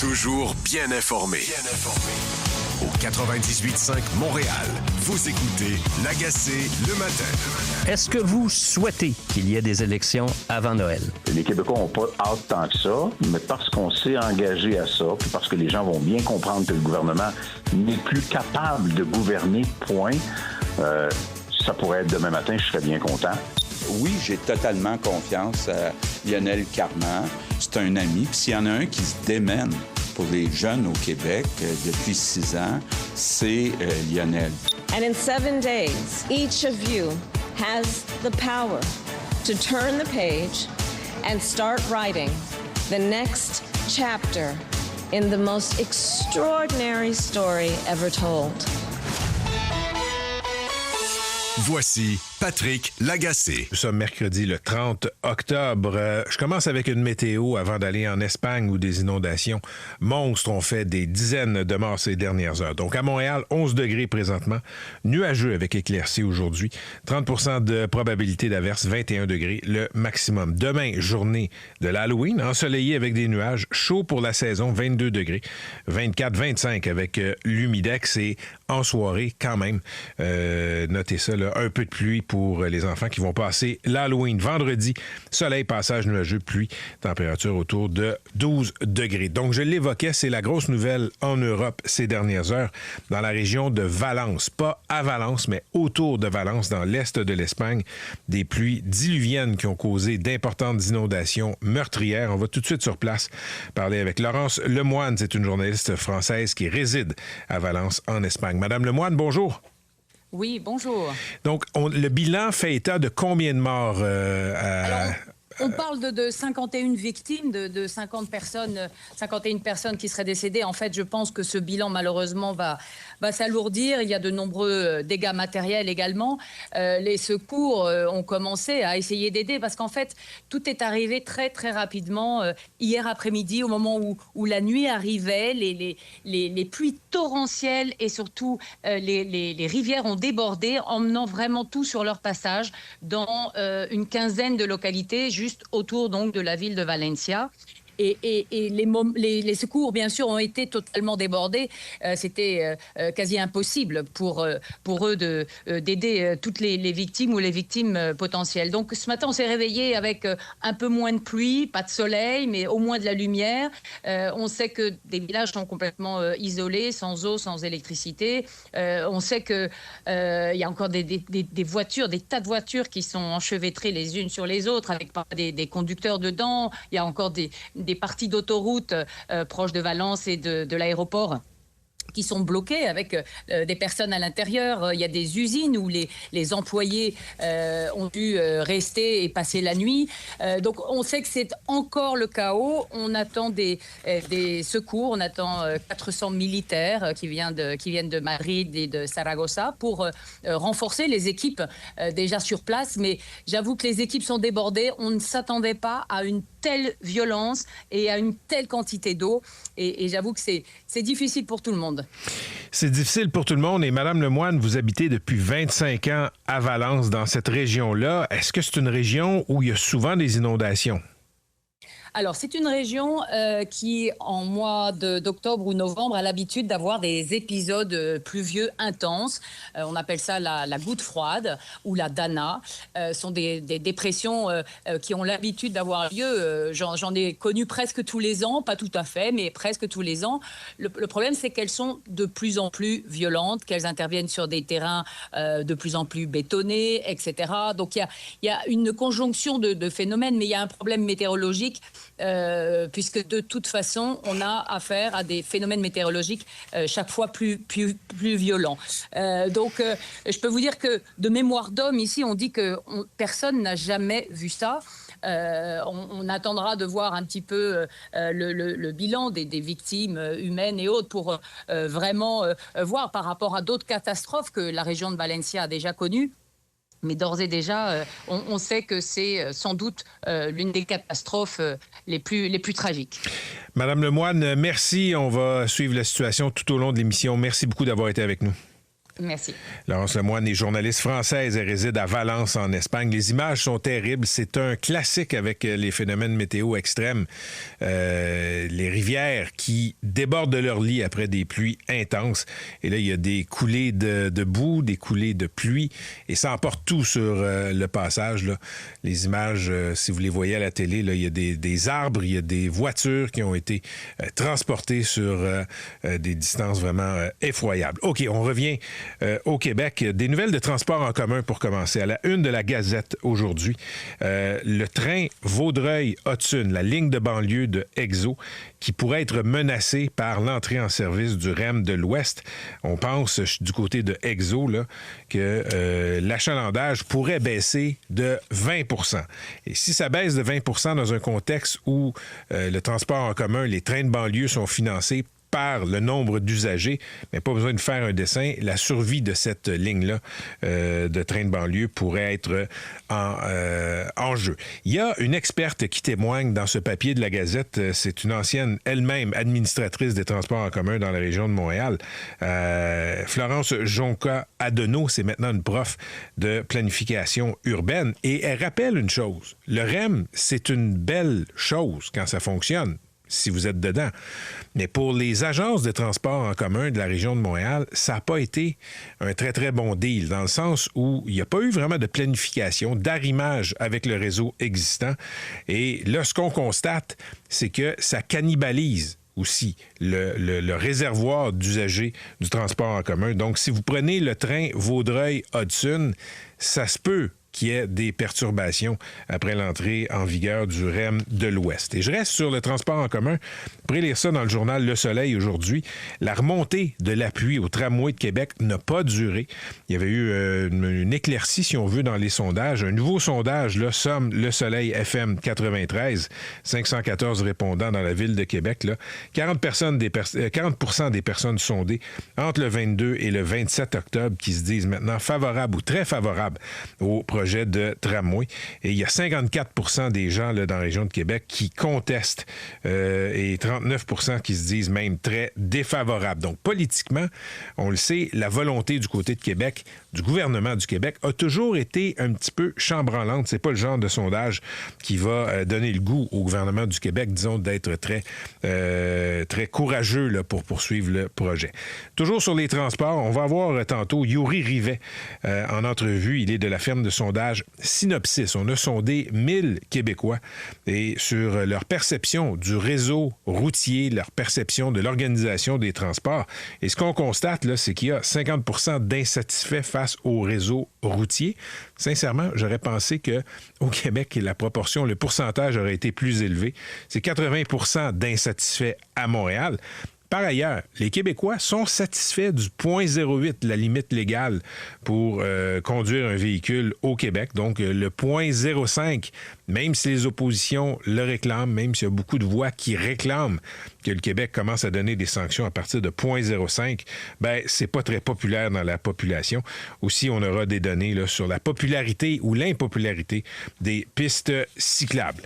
Toujours bien informé. Au 98.5 Montréal, vous écoutez L'Agacé le matin. Est-ce que vous souhaitez qu'il y ait des élections avant Noël? Les Québécois n'ont pas hâte tant que ça, mais parce qu'on s'est engagé à ça, puis parce que les gens vont bien comprendre que le gouvernement n'est plus capable de gouverner, point, ça pourrait être demain matin, je serais bien content. Oui, j'ai totalement confiance à Lionel Carman. C'est un ami. Puis s'il y en a un qui se démène pour les jeunes au Québec depuis 6 ans, c'est Lionel. And in 7 days, each of you has the power to turn the page and start writing the next chapter in the most extraordinary story ever told. Voici Patrick Lagacé. Nous sommes mercredi le 30 octobre. Je commence avec une météo avant d'aller en Espagne où des inondations monstres ont fait des dizaines de morts ces dernières heures. Donc à Montréal, 11 degrés présentement, nuageux avec éclaircies aujourd'hui, 30% de probabilité d'averse, 21 degrés le maximum. Demain, journée de l'Halloween, ensoleillé avec des nuages, chaud pour la saison, 22 degrés, 24-25 avec l'humidex et en soirée quand même, notez ça, là, un peu de pluie pour les enfants qui vont passer l'Halloween. Vendredi, soleil, passage nuageux, pluie, température autour de 12 degrés. Donc, je l'évoquais, c'est la grosse nouvelle en Europe ces dernières heures, dans la région de Valence. Pas à Valence, mais autour de Valence, dans l'est de l'Espagne. Des pluies diluviennes qui ont causé d'importantes inondations meurtrières. On va tout de suite sur place parler avec Laurence Lemoine. C'est une journaliste française qui réside à Valence, en Espagne. Madame Lemoine, bonjour. Oui, bonjour. Donc, le bilan fait état de combien de morts On parle de 51 victimes, de 51 personnes qui seraient décédées. En fait, je pense que ce bilan, malheureusement, va s'alourdir. Il y a de nombreux dégâts matériels également. Les secours ont commencé à essayer d'aider parce qu'en fait, tout est arrivé très, très rapidement. Hier après-midi, au moment où la nuit arrivait, les pluies torrentielles et surtout les rivières ont débordé, emmenant vraiment tout sur leur passage dans une quinzaine de localités, juste autour donc de la ville de Valencia. Et les secours, bien sûr, ont été totalement débordés. C'était quasi impossible pour eux d'aider toutes les victimes ou les victimes potentielles. Donc, ce matin, on s'est réveillé avec un peu moins de pluie, pas de soleil, mais au moins de la lumière. On sait que des villages sont complètement isolés, sans eau, sans électricité. On sait qu'il y a encore des voitures, des tas de voitures qui sont enchevêtrées les unes sur les autres, avec des conducteurs dedans. Il y a encore des parties d'autoroute proches de Valence et de l'aéroport qui sont bloqués avec des personnes à l'intérieur. Il y a des usines où les employés ont dû rester et passer la nuit. Donc, on sait que c'est encore le chaos. On attend des secours. On attend 400 militaires qui viennent de Madrid et de Saragossa pour renforcer les équipes déjà sur place. Mais j'avoue que les équipes sont débordées. On ne s'attendait pas à une telle violence et à une telle quantité d'eau. Et j'avoue que c'est difficile pour tout le monde. C'est difficile pour tout le monde. Et Madame Lemoine, vous habitez depuis 25 ans à Valence, dans cette région-là. Est-ce que c'est une région où il y a souvent des inondations? Alors, c'est une région qui, en mois d'octobre ou novembre, a l'habitude d'avoir des épisodes pluvieux intenses. On appelle ça la goutte froide ou la dana. Ce sont des dépressions qui ont l'habitude d'avoir lieu. J'en ai connu presque tous les ans, pas tout à fait, mais presque tous les ans. Le problème, c'est qu'elles sont de plus en plus violentes, qu'elles interviennent sur des terrains de plus en plus bétonnés, etc. Donc, il y a une conjonction de phénomènes, mais il y a un problème météorologique puisque de toute façon, on a affaire à des phénomènes météorologiques chaque fois plus violents. Donc, je peux vous dire que de mémoire d'homme, ici, on dit que personne n'a jamais vu ça. On attendra de voir un petit peu le bilan des victimes humaines et autres pour vraiment voir par rapport à d'autres catastrophes que la région de Valencia a déjà connues. Mais d'ores et déjà, on sait que c'est sans doute l'une des catastrophes les plus tragiques. Madame Lemoine, merci. On va suivre la situation tout au long de l'émission. Merci beaucoup d'avoir été avec nous. Merci. Laurence Lemoine est journaliste française et réside à Valence, en Espagne. Les images sont terribles. C'est un classique avec les phénomènes météo extrêmes. Les rivières qui débordent de leur lit après des pluies intenses. Et là, il y a des coulées de boue, des coulées de pluie. Et ça emporte tout sur le passage, là. Les images, si vous les voyez à la télé, là, il y a des arbres, il y a des voitures qui ont été transportées sur des distances vraiment effroyables. OK, on revient au Québec. Des nouvelles de transport en commun pour commencer. À la une de la Gazette aujourd'hui, le train Vaudreuil-Hudson, la ligne de banlieue de Exo, qui pourrait être menacée par l'entrée en service du REM de l'Ouest. On pense du côté de Exo là, que l'achalandage pourrait baisser de 20 %. Et si ça baisse de 20 % dans un contexte où le transport en commun, les trains de banlieue sont financés par le nombre d'usagers, mais pas besoin de faire un dessin. La survie de cette ligne-là de train de banlieue pourrait être en jeu. Il y a une experte qui témoigne dans ce papier de la Gazette. C'est une ancienne, elle-même, administratrice des transports en commun dans la région de Montréal. Florence Jonca-Adenau, c'est maintenant une prof de planification urbaine. Et elle rappelle une chose. Le REM, c'est une belle chose quand ça fonctionne, si vous êtes dedans. Mais pour les agences de transport en commun de la région de Montréal, ça n'a pas été un très, très bon deal, dans le sens où il n'y a pas eu vraiment de planification, d'arrimage avec le réseau existant. Et là, ce qu'on constate, c'est que ça cannibalise aussi le réservoir d'usagers du transport en commun. Donc, si vous prenez le train Vaudreuil-Hudson, ça se peut qu'il y ait des perturbations après l'entrée en vigueur du REM de l'Ouest. Et je reste sur le transport en commun. Vous pourrez lire ça dans le journal Le Soleil aujourd'hui. La remontée de l'appui au tramway de Québec n'a pas duré. Il y avait eu une éclaircie, si on veut, dans les sondages. Un nouveau sondage, là, somme Le Soleil FM 93, 514 répondants dans la ville de Québec. Là. 40 % des personnes sondées entre le 22 et le 27 octobre qui se disent maintenant favorables ou très favorables au projet de tramway. Et il y a 54 % des gens là, dans la région de Québec qui contestent et 39 % qui se disent même très défavorables. Donc, politiquement, on le sait, la volonté du côté de Québec, du gouvernement du Québec, a toujours été un petit peu chambranlante. C'est pas le genre de sondage qui va donner le goût au gouvernement du Québec, disons, d'être très, très courageux là, pour poursuivre le projet. Toujours sur les transports, on va avoir tantôt Yuri Rivet en entrevue. Il est de la firme de sondage Synopsis. On a sondé 1000 Québécois et sur leur perception du réseau routier, leur perception de l'organisation des transports. Et ce qu'on constate, là, c'est qu'il y a 50 % d'insatisfaits face au réseau routier. Sincèrement, j'aurais pensé qu'au Québec, la proportion, le pourcentage aurait été plus élevé. C'est 80 % d'insatisfaits à Montréal. Par ailleurs, les Québécois sont satisfaits du 0,08, la limite légale pour conduire un véhicule au Québec. Donc, le 0,05, même si les oppositions le réclament, même s'il y a beaucoup de voix qui réclament que le Québec commence à donner des sanctions à partir de 0,05, ben c'est pas très populaire dans la population. Aussi, on aura des données là, sur la popularité ou l'impopularité des pistes cyclables.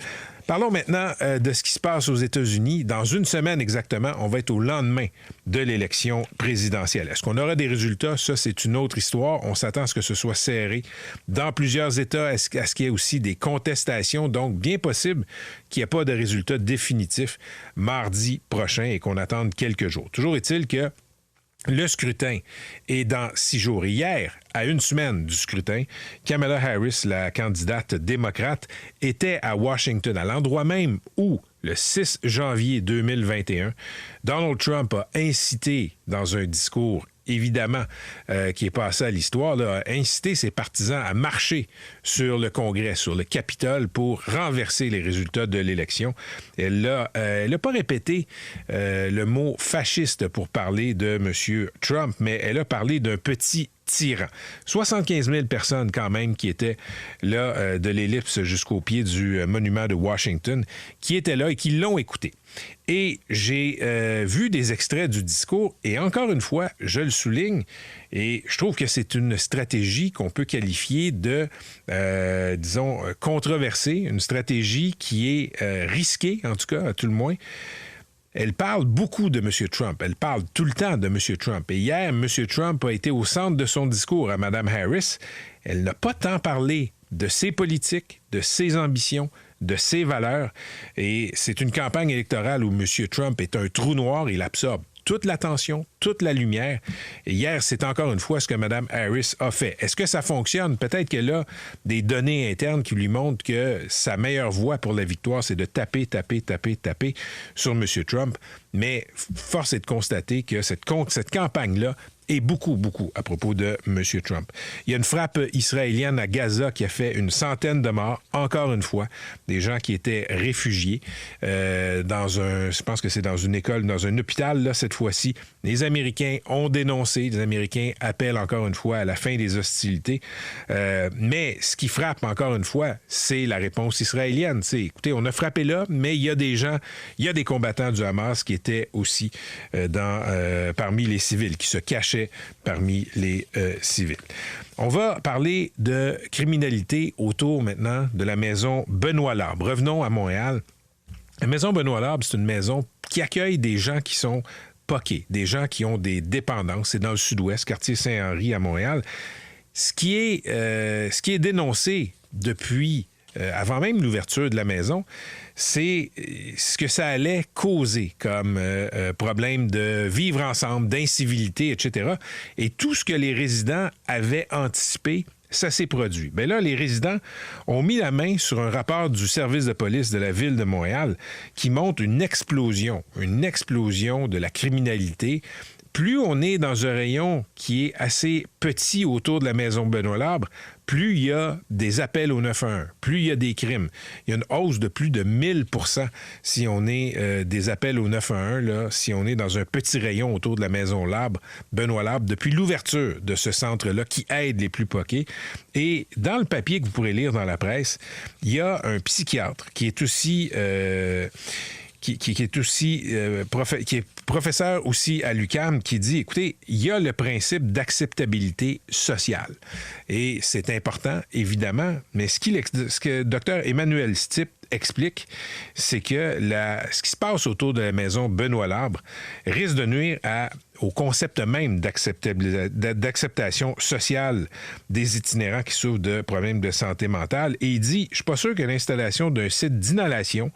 Parlons maintenant de ce qui se passe aux États-Unis. Dans une semaine exactement, on va être au lendemain de l'élection présidentielle. Est-ce qu'on aura des résultats? Ça, c'est une autre histoire. On s'attend à ce que ce soit serré dans plusieurs États, à ce qu'il y ait aussi des contestations. Donc, bien possible qu'il n'y ait pas de résultats définitifs mardi prochain et qu'on attende quelques jours. Toujours est-il que le scrutin est dans 6 jours. Hier, à une semaine du scrutin, Kamala Harris, la candidate démocrate, était à Washington, à l'endroit même où, le 6 janvier 2021, Donald Trump a incité dans un discours évidemment, qui est passé à l'histoire, là, a incité ses partisans à marcher sur le Congrès, sur le Capitole, pour renverser les résultats de l'élection. Elle n'a pas répété le mot fasciste pour parler de M. Trump, mais elle a parlé d'un petit tyran. 75 000 personnes quand même qui étaient là de l'ellipse jusqu'au pied du monument de Washington, qui étaient là et qui l'ont écouté. Et j'ai vu des extraits du discours et encore une fois, je le souligne, et je trouve que c'est une stratégie qu'on peut qualifier de, disons, controversée, une stratégie qui est risquée, en tout cas, à tout le moins. elle parle beaucoup de M. Trump. Elle parle tout le temps de M. Trump. Et hier, M. Trump a été au centre de son discours à Mme Harris. Elle n'a pas tant parlé de ses politiques, de ses ambitions, de ses valeurs. Et c'est une campagne électorale où M. Trump est un trou noir. Il absorbe toute l'attention, toute la lumière. Et hier, c'est encore une fois ce que Mme Harris a fait. Est-ce que ça fonctionne? Peut-être qu'elle a des données internes qui lui montrent que sa meilleure voie pour la victoire, c'est de taper sur M. Trump. Mais force est de constater que cette campagne-là est beaucoup à propos de M. Trump. Il y a une frappe israélienne à Gaza qui a fait une centaine de morts, encore une fois, des gens qui étaient réfugiés je pense que c'est dans une école, dans un hôpital, là, cette fois-ci. Les Américains ont dénoncé, les Américains appellent encore une fois à la fin des hostilités. Mais ce qui frappe encore une fois, c'est la réponse israélienne. Écoutez, on a frappé là, mais il y a des combattants du Hamas qui étaient aussi parmi les civils, qui se cachaient parmi les civils. On va parler de criminalité autour maintenant de la maison Benoît-Labre. Revenons à Montréal. La maison Benoît-Labre, c'est une maison qui accueille des gens qui sont poqués, des gens qui ont des dépendances. C'est dans le sud-ouest, quartier Saint-Henri à Montréal. Ce qui est dénoncé depuis avant même l'ouverture de la maison, c'est ce que ça allait causer comme problème de vivre ensemble, d'incivilité, etc. Et tout ce que les résidents avaient anticipé, ça s'est produit. Bien là, les résidents ont mis la main sur un rapport du service de police de la Ville de Montréal qui montre une explosion de la criminalité. Plus on est dans un rayon qui est assez petit autour de la maison Benoît-Labre, plus il y a des appels au 911, plus il y a des crimes. Il y a une hausse de plus de 1000% si on est des appels au 911, là, si on est dans un petit rayon autour de la maison Benoît-Labre, depuis l'ouverture de ce centre-là qui aide les plus poqués. Et dans le papier que vous pourrez lire dans la presse, il y a un psychiatre qui est aussi... qui est professeur aussi à l'UQAM, qui dit, écoutez, il y a le principe d'acceptabilité sociale. Et c'est important, évidemment, mais ce que Dr Emmanuel Stipp explique, c'est que ce qui se passe autour de la maison Benoît-Labre risque de nuire au concept même d'acceptation sociale des itinérants qui souffrent de problèmes de santé mentale. Et il dit, je suis pas sûr que l'installation d'un site d'inhalation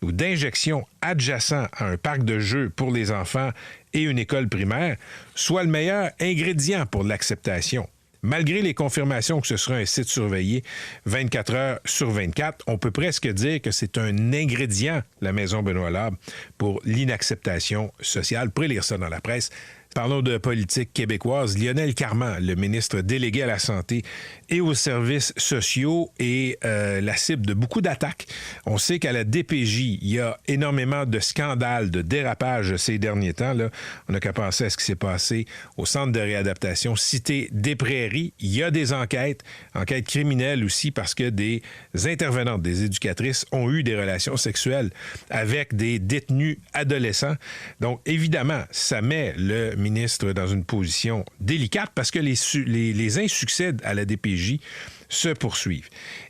ou d'injection adjacent à un parc de jeux pour les enfants et une école primaire soit le meilleur ingrédient pour l'acceptation. Malgré les confirmations que ce sera un site surveillé 24 heures sur 24, on peut presque dire que c'est un ingrédient, la maison Benoît-Labre, pour l'inacceptation sociale. Vous pourrez lire ça dans la presse. Parlons de politique québécoise. Lionel Carman, le ministre délégué à la Santé et aux services sociaux, est la cible de beaucoup d'attaques. On sait qu'à la DPJ, il y a énormément de scandales, de dérapages ces derniers temps. Là. On n'a qu'à penser à ce qui s'est passé au centre de réadaptation Cité des Prairies. Il y a des enquêtes criminelles aussi, parce que des intervenantes, des éducatrices, ont eu des relations sexuelles avec des détenus adolescents. Donc, évidemment, ça met le ministre dans une position délicate parce que les insuccès à la DPJ se poursuivent.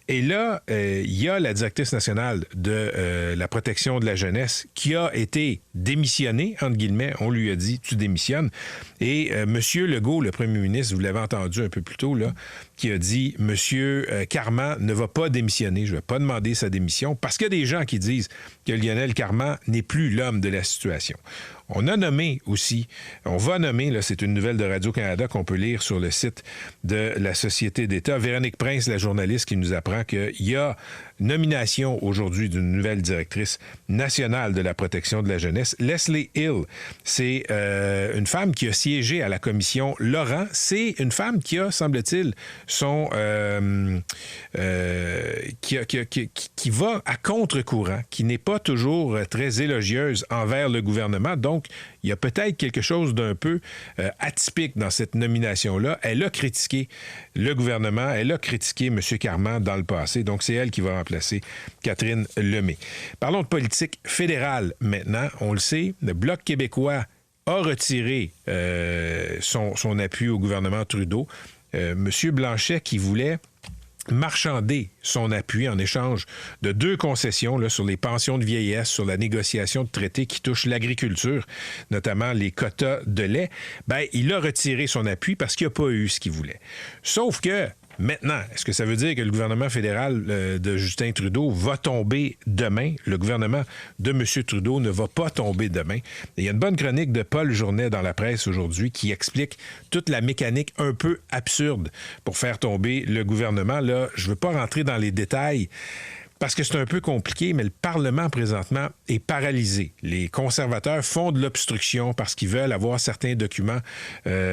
Et là, il y a la directrice nationale de la protection de la jeunesse qui a été démissionnée, entre guillemets. On lui a dit, tu démissionnes. Et M. Legault, le premier ministre, vous l'avez entendu un peu plus tôt, là, qui a dit, M. Carman ne va pas démissionner. Je ne vais pas demander sa démission, parce qu'il y a des gens qui disent que Lionel Carman n'est plus l'homme de la situation. On va nommer, là, c'est une nouvelle de Radio-Canada qu'on peut lire sur le site de la Société d'État. Véronique Prince, la journaliste, qui nous apprend qu'il y a nomination aujourd'hui d'une nouvelle directrice nationale de la protection de la jeunesse. Leslie Hill, c'est une femme qui a siégé à la commission Laurent. C'est une femme qui a, semble-t-il, qui va à contre-courant, qui n'est pas toujours très élogieuse envers le gouvernement. Donc, il y a peut-être quelque chose d'un peu atypique dans cette nomination-là. Elle a critiqué le gouvernement, elle a critiqué M. Carman dans le passé. Donc, c'est elle qui va remplacer Catherine Lemay. Parlons de politique fédérale maintenant. On le sait, le Bloc québécois a retiré son appui au gouvernement Trudeau. M. Blanchet qui voulait marchander son appui en échange de 2 concessions là, sur les pensions de vieillesse, sur la négociation de traités qui touchent l'agriculture, notamment les quotas de lait, il a retiré son appui parce qu'il n'a pas eu ce qu'il voulait. Sauf que maintenant, est-ce que ça veut dire que le gouvernement fédéral de Justin Trudeau va tomber demain? Le gouvernement de M. Trudeau ne va pas tomber demain. Et il y a une bonne chronique de Paul Journet dans la presse aujourd'hui qui explique toute la mécanique un peu absurde pour faire tomber le gouvernement. Là, je ne veux pas rentrer dans les détails parce que c'est un peu compliqué, mais le Parlement, présentement, est paralysé. Les conservateurs font de l'obstruction parce qu'ils veulent avoir certains documents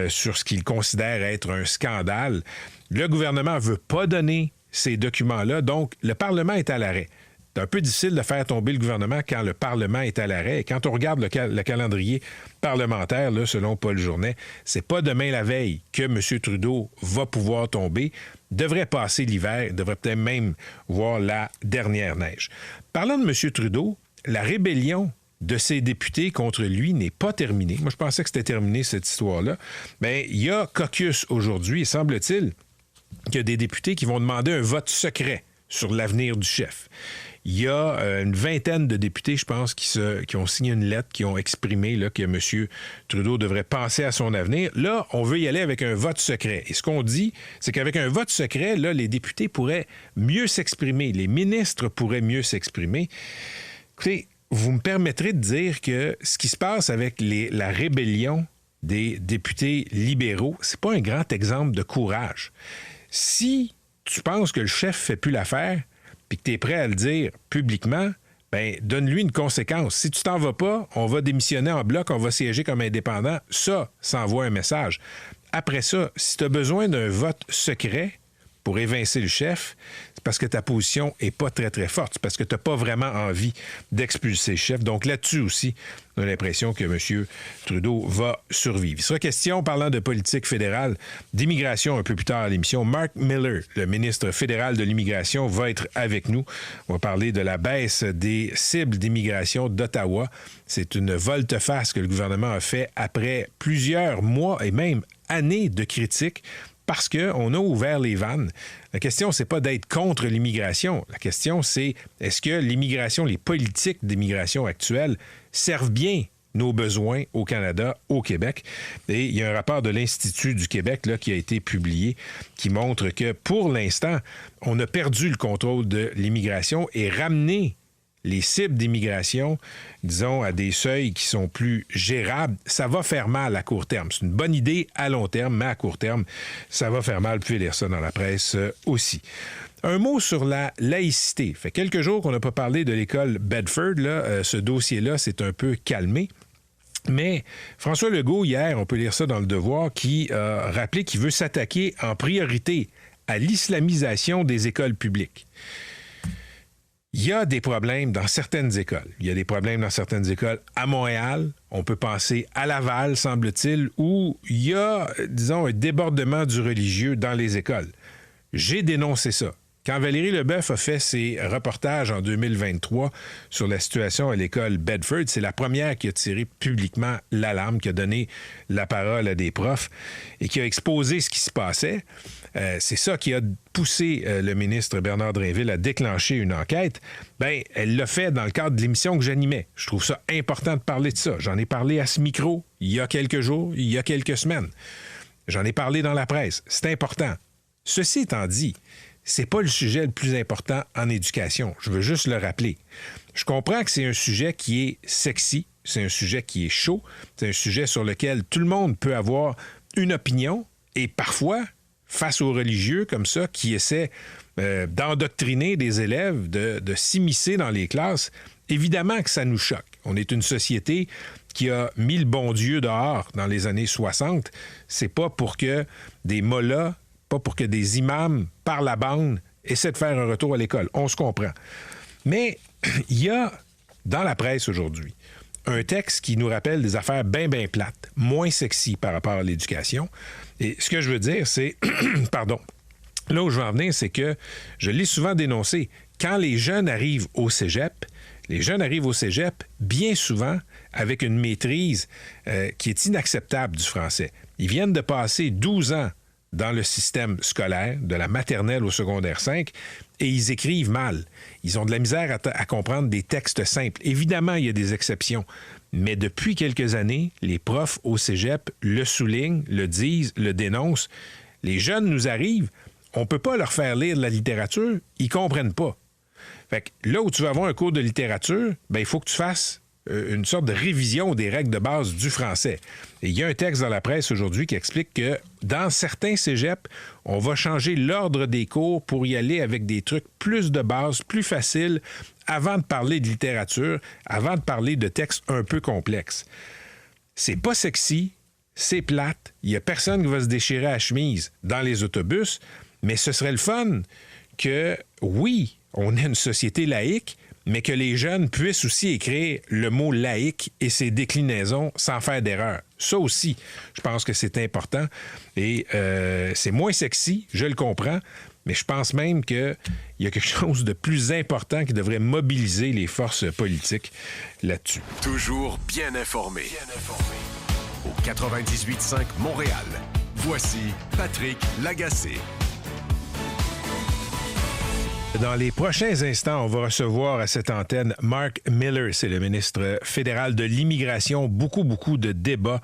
sur ce qu'ils considèrent être un scandale. Le gouvernement ne veut pas donner ces documents-là, donc le Parlement est à l'arrêt. C'est un peu difficile de faire tomber le gouvernement quand le Parlement est à l'arrêt. Et quand on regarde le calendrier parlementaire, là, selon Paul Journet, c'est pas demain la veille que M. Trudeau va pouvoir tomber. Devrait passer l'hiver, devrait peut-être même voir la dernière neige. Parlant de M. Trudeau, la rébellion de ses députés contre lui n'est pas terminée. Moi, je pensais que c'était terminé, cette histoire-là. Mais il y a caucus aujourd'hui, et semble-t-il qu'il y a des députés qui vont demander un vote secret sur l'avenir du chef. Il y a une vingtaine de députés, je pense, qui ont signé une lettre, qui ont exprimé là, que M. Trudeau devrait penser à son avenir. Là, on veut y aller avec un vote secret. Et ce qu'on dit, c'est qu'avec un vote secret, là, les députés pourraient mieux s'exprimer. Les ministres pourraient mieux s'exprimer. Écoutez, vous me permettrez de dire que ce qui se passe avec la rébellion des députés libéraux, c'est pas un grand exemple de courage. Si tu penses que le chef fait plus l'affaire, puis que tu es prêt à le dire publiquement, donne-lui une conséquence. Si tu t'en vas pas, on va démissionner en bloc, on va siéger comme indépendant. Ça envoie un message. Après ça, si tu as besoin d'un vote secret pour évincer le chef, c'est parce que ta position n'est pas très, très forte. C'est parce que tu n'as pas vraiment envie d'expulser le chef. Donc là-dessus aussi, on a l'impression que M. Trudeau va survivre. Il sera question, parlant de politique fédérale, d'immigration un peu plus tard à l'émission. Mark Miller, le ministre fédéral de l'immigration, va être avec nous. On va parler de la baisse des cibles d'immigration d'Ottawa. C'est une volte-face que le gouvernement a fait après plusieurs mois et même années de critiques parce qu'on a ouvert les vannes. La question, c'est pas d'être contre l'immigration. La question, c'est est-ce que l'immigration, les politiques d'immigration actuelles servent bien nos besoins au Canada, au Québec? Et il y a un rapport de l'Institut du Québec là, qui a été publié qui montre que, pour l'instant, on a perdu le contrôle de l'immigration et ramené les cibles d'immigration, disons, à des seuils qui sont plus gérables, ça va faire mal à court terme. C'est une bonne idée à long terme, mais à court terme, ça va faire mal. Vous pouvez lire ça dans la presse aussi. Un mot sur la laïcité. Ça fait quelques jours qu'on n'a pas parlé de l'école Bedford. Là. Ce dossier-là s'est un peu calmé. Mais François Legault, hier, on peut lire ça dans Le Devoir, qui a rappelé qu'il veut s'attaquer en priorité à l'islamisation des écoles publiques. Il y a des problèmes dans certaines écoles. Il y a des problèmes dans certaines écoles à Montréal. On peut penser à Laval, semble-t-il, où il y a, disons, un débordement du religieux dans les écoles. J'ai dénoncé ça. Quand Valérie Leboeuf a fait ses reportages en 2023 sur la situation à l'école Bedford, c'est la première qui a tiré publiquement l'alarme, qui a donné la parole à des profs et qui a exposé ce qui se passait. C'est ça qui a poussé le ministre Bernard Drinville à déclencher une enquête. Elle l'a fait dans le cadre de l'émission que j'animais. Je trouve ça important de parler de ça. J'en ai parlé à ce micro il y a quelques jours, il y a quelques semaines. J'en ai parlé dans la presse. C'est important. Ceci étant dit, c'est pas le sujet le plus important en éducation. Je veux juste le rappeler. Je comprends que c'est un sujet qui est sexy, c'est un sujet qui est chaud, c'est un sujet sur lequel tout le monde peut avoir une opinion et parfois, face aux religieux comme ça, qui essaient d'endoctriner des élèves, de s'immiscer dans les classes, évidemment que ça nous choque. On est une société qui a mis le bon Dieu dehors dans les années 60. C'est pas pour que des mollahs, pas pour que des imams, par la bande, essaient de faire un retour à l'école. On se comprend. Mais il y a, dans la presse aujourd'hui, un texte qui nous rappelle des affaires bien plates, moins sexy par rapport à l'éducation. Et ce que je veux dire, c'est... Pardon. Là où je veux en venir, c'est que je l'ai souvent dénoncé. Quand les jeunes arrivent au cégep, bien souvent avec une maîtrise qui est inacceptable du français. Ils viennent de passer 12 ans dans le système scolaire, de la maternelle au secondaire 5, et ils écrivent mal. Ils ont de la misère à comprendre des textes simples. Évidemment, il y a des exceptions, mais depuis quelques années, les profs au cégep le soulignent, le disent, le dénoncent. Les jeunes nous arrivent, on ne peut pas leur faire lire de la littérature, ils ne comprennent pas. Fait que là où tu vas avoir un cours de littérature, ben, il faut que tu fasses une sorte de révision des règles de base du français. Et il y a un texte dans la presse aujourd'hui qui explique que dans certains cégeps, on va changer l'ordre des cours pour y aller avec des trucs plus de base, plus faciles, avant de parler de littérature, avant de parler de textes un peu complexes. C'est pas sexy, c'est plate, il y a personne qui va se déchirer à la chemise dans les autobus, mais ce serait le fun que, oui, on est une société laïque, mais que les jeunes puissent aussi écrire le mot laïque et ses déclinaisons sans faire d'erreur. Ça aussi, je pense que c'est important. Et c'est moins sexy, je le comprends, mais je pense même qu'il y a quelque chose de plus important qui devrait mobiliser les forces politiques là-dessus. Toujours bien informé. Au 98.5 Montréal, voici Patrick Lagacé. Dans les prochains instants, on va recevoir à cette antenne Mark Miller, c'est le ministre fédéral de l'immigration. Beaucoup de débats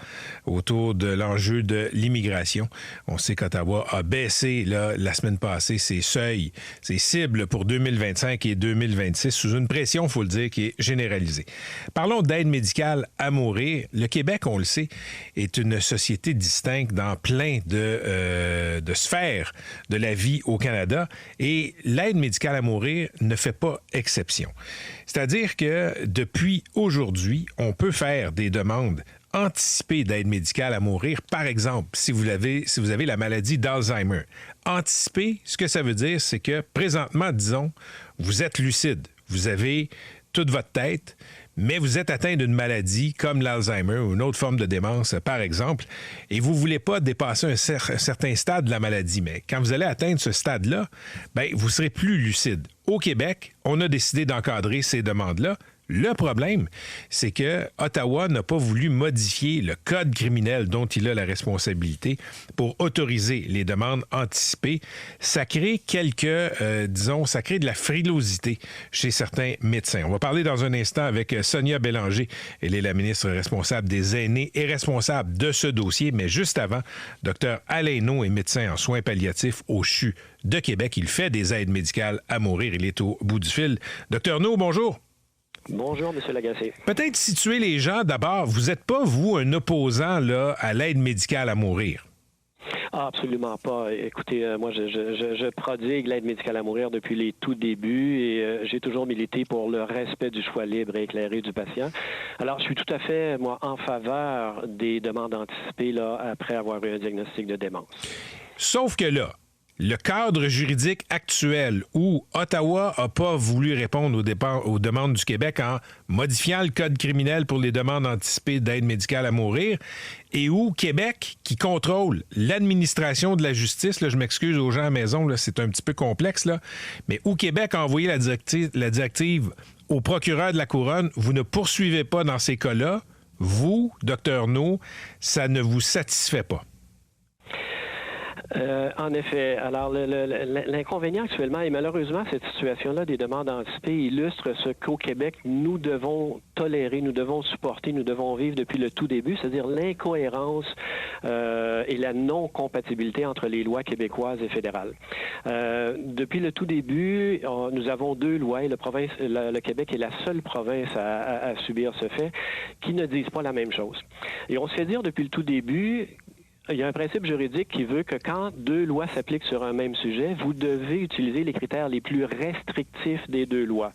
autour de l'enjeu de l'immigration. On sait qu'Ottawa a baissé la semaine passée ses seuils, ses cibles pour 2025 et 2026 sous une pression, il faut le dire, qui est généralisée. Parlons d'aide médicale à mourir. Le Québec, on le sait, est une société distincte dans plein de sphères de la vie au Canada et l'aide médicale à mourir ne fait pas exception. C'est-à-dire que depuis aujourd'hui, on peut faire des demandes anticipées d'aide médicale à mourir. Par exemple, si vous avez la maladie d'Alzheimer. Anticiper, ce que ça veut dire, c'est que présentement, disons, vous êtes lucide. Vous avez toute votre tête, mais vous êtes atteint d'une maladie comme l'Alzheimer ou une autre forme de démence, par exemple, et vous ne voulez pas dépasser un certain stade de la maladie. Mais quand vous allez atteindre ce stade-là, bien, vous serez plus lucide. Au Québec, on a décidé d'encadrer ces demandes-là. Le problème, c'est que Ottawa n'a pas voulu modifier le code criminel dont il a la responsabilité pour autoriser les demandes anticipées. Ça crée ça crée de la frilosité chez certains médecins. On va parler dans un instant avec Sonia Bélanger. Elle est la ministre responsable des aînés et responsable de ce dossier. Mais juste avant, Dr Alain Naud est médecin en soins palliatifs au CHU de Québec. Il fait des aides médicales à mourir. Il est au bout du fil. Dr Naud, bonjour. Bonjour, M. Lagacé. Peut-être situer les gens d'abord. Vous n'êtes pas, vous, un opposant là, à l'aide médicale à mourir? Ah, absolument pas. Écoutez, moi, je prodigue l'aide médicale à mourir depuis les tout débuts et j'ai toujours milité pour le respect du choix libre et éclairé du patient. Alors, je suis tout à fait, moi, en faveur des demandes anticipées là, après avoir eu un diagnostic de démence. Sauf que là, le cadre juridique actuel où Ottawa n'a pas voulu répondre aux demandes du Québec en modifiant le code criminel pour les demandes anticipées d'aide médicale à mourir et où Québec, qui contrôle l'administration de la justice, là, je m'excuse aux gens à la maison, là, c'est un petit peu complexe, là, mais où Québec a envoyé la directive au procureur de la Couronne, vous ne poursuivez pas dans ces cas-là, vous, Dr Naud, ça ne vous satisfait pas. En effet. Alors, l'inconvénient actuellement, et malheureusement, cette situation-là des demandes anticipées illustre ce qu'au Québec, nous devons tolérer, nous devons supporter, nous devons vivre depuis le tout début, c'est-à-dire l'incohérence et la non-compatibilité entre les lois québécoises et fédérales. Depuis le tout début, nous avons deux lois et le Québec est la seule province à subir ce fait qui ne disent pas la même chose. Et on se fait dire depuis le tout début, il y a un principe juridique qui veut que quand deux lois s'appliquent sur un même sujet, vous devez utiliser les critères les plus restrictifs des deux lois.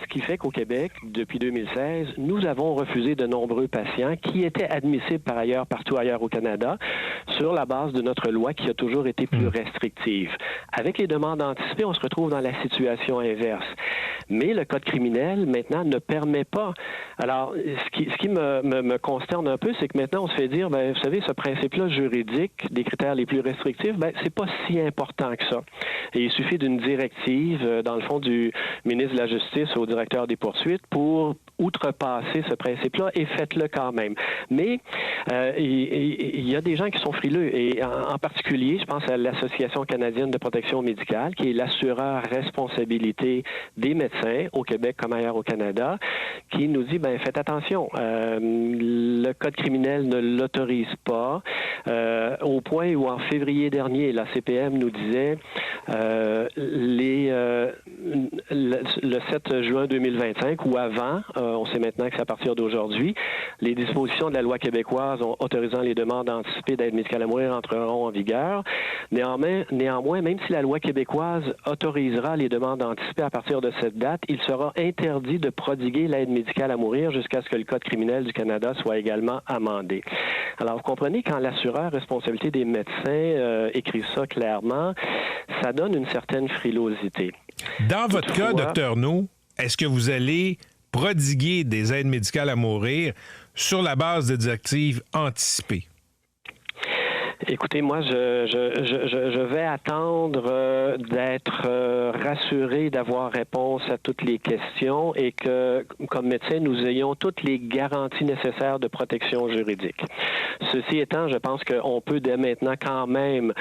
Ce qui fait qu'au Québec, depuis 2016, nous avons refusé de nombreux patients qui étaient admissibles par ailleurs partout ailleurs au Canada sur la base de notre loi qui a toujours été plus restrictive. Avec les demandes anticipées, on se retrouve dans la situation inverse. Mais le code criminel, maintenant, ne permet pas. Alors, ce qui me consterne un peu, c'est que maintenant, on se fait dire, ben, vous savez, ce principe-là juridique, des critères les plus restrictifs, ben, c'est pas si important que ça. Et il suffit d'une directive, dans le fond, du ministre de la Justice au directeur des poursuites pour outrepasser ce principe-là et faites-le quand même. Mais il y a des gens qui sont frileux et en particulier, je pense à l'Association canadienne de protection médicale, qui est l'assureur responsabilité des médecins au Québec comme ailleurs au Canada, qui nous dit, faites attention, le code criminel ne l'autorise pas, au point où en février dernier, la CPM nous disait le 7 juin 2025 ou avant, on sait maintenant que c'est à partir d'aujourd'hui, les dispositions de la loi québécoise autorisant les demandes anticipées d'aide médicale à mourir entreront en vigueur. Néanmoins, même si la loi québécoise autorisera les demandes anticipées à partir de cette date, il sera interdit de prodiguer l'aide médicale à mourir jusqu'à ce que le Code criminel du Canada soit également amendé. Alors, vous comprenez, quand l'assureur responsabilité des médecins écrit ça clairement, ça donne une certaine frilosité. Dans votre cas, Dr. No, est-ce que vous allez prodiguer des aides médicales à mourir sur la base de directives anticipées? Écoutez, moi, je vais attendre d'être rassuré, d'avoir réponse à toutes les questions et que, comme médecin, nous ayons toutes les garanties nécessaires de protection juridique. Ceci étant, je pense qu'on peut dès maintenant quand même,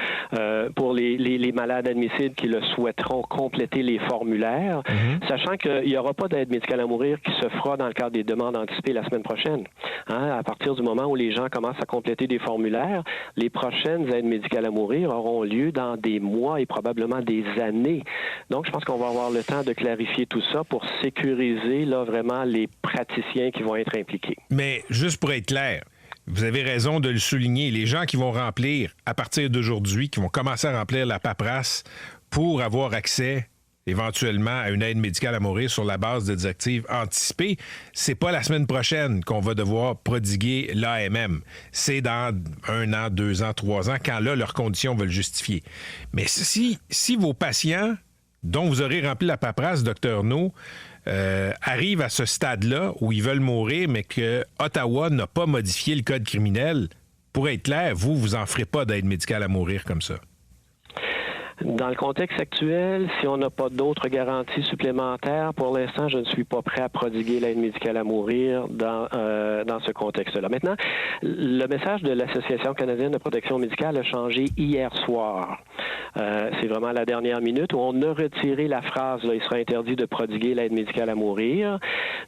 pour les malades admissibles qui le souhaiteront, compléter les formulaires, sachant qu'il n'y aura pas d'aide médicale à mourir qui se fera dans le cadre des demandes anticipées la semaine prochaine. À partir du moment où les gens commencent à compléter des formulaires, les prochaines aides médicales à mourir auront lieu dans des mois et probablement des années. Donc, je pense qu'on va avoir le temps de clarifier tout ça pour sécuriser là, vraiment les praticiens qui vont être impliqués. Mais juste pour être clair, vous avez raison de le souligner, les gens qui vont remplir à partir d'aujourd'hui, qui vont commencer à remplir la paperasse pour avoir accès éventuellement à une aide médicale à mourir sur la base de directives anticipées, c'est pas la semaine prochaine qu'on va devoir prodiguer l'AMM. C'est dans 1 an, 2 ans, 3 ans, quand là, leurs conditions veulent le justifier. Mais si vos patients, dont vous aurez rempli la paperasse, Dr. No, arrivent à ce stade-là où ils veulent mourir, mais que Ottawa n'a pas modifié le code criminel, pour être clair, vous en ferez pas d'aide médicale à mourir comme ça. Dans le contexte actuel, si on n'a pas d'autres garanties supplémentaires, pour l'instant, je ne suis pas prêt à prodiguer l'aide médicale à mourir dans ce contexte-là. Maintenant, le message de l'Association canadienne de protection médicale a changé hier soir. C'est vraiment à la dernière minute où on a retiré la phrase là, il sera interdit de prodiguer l'aide médicale à mourir,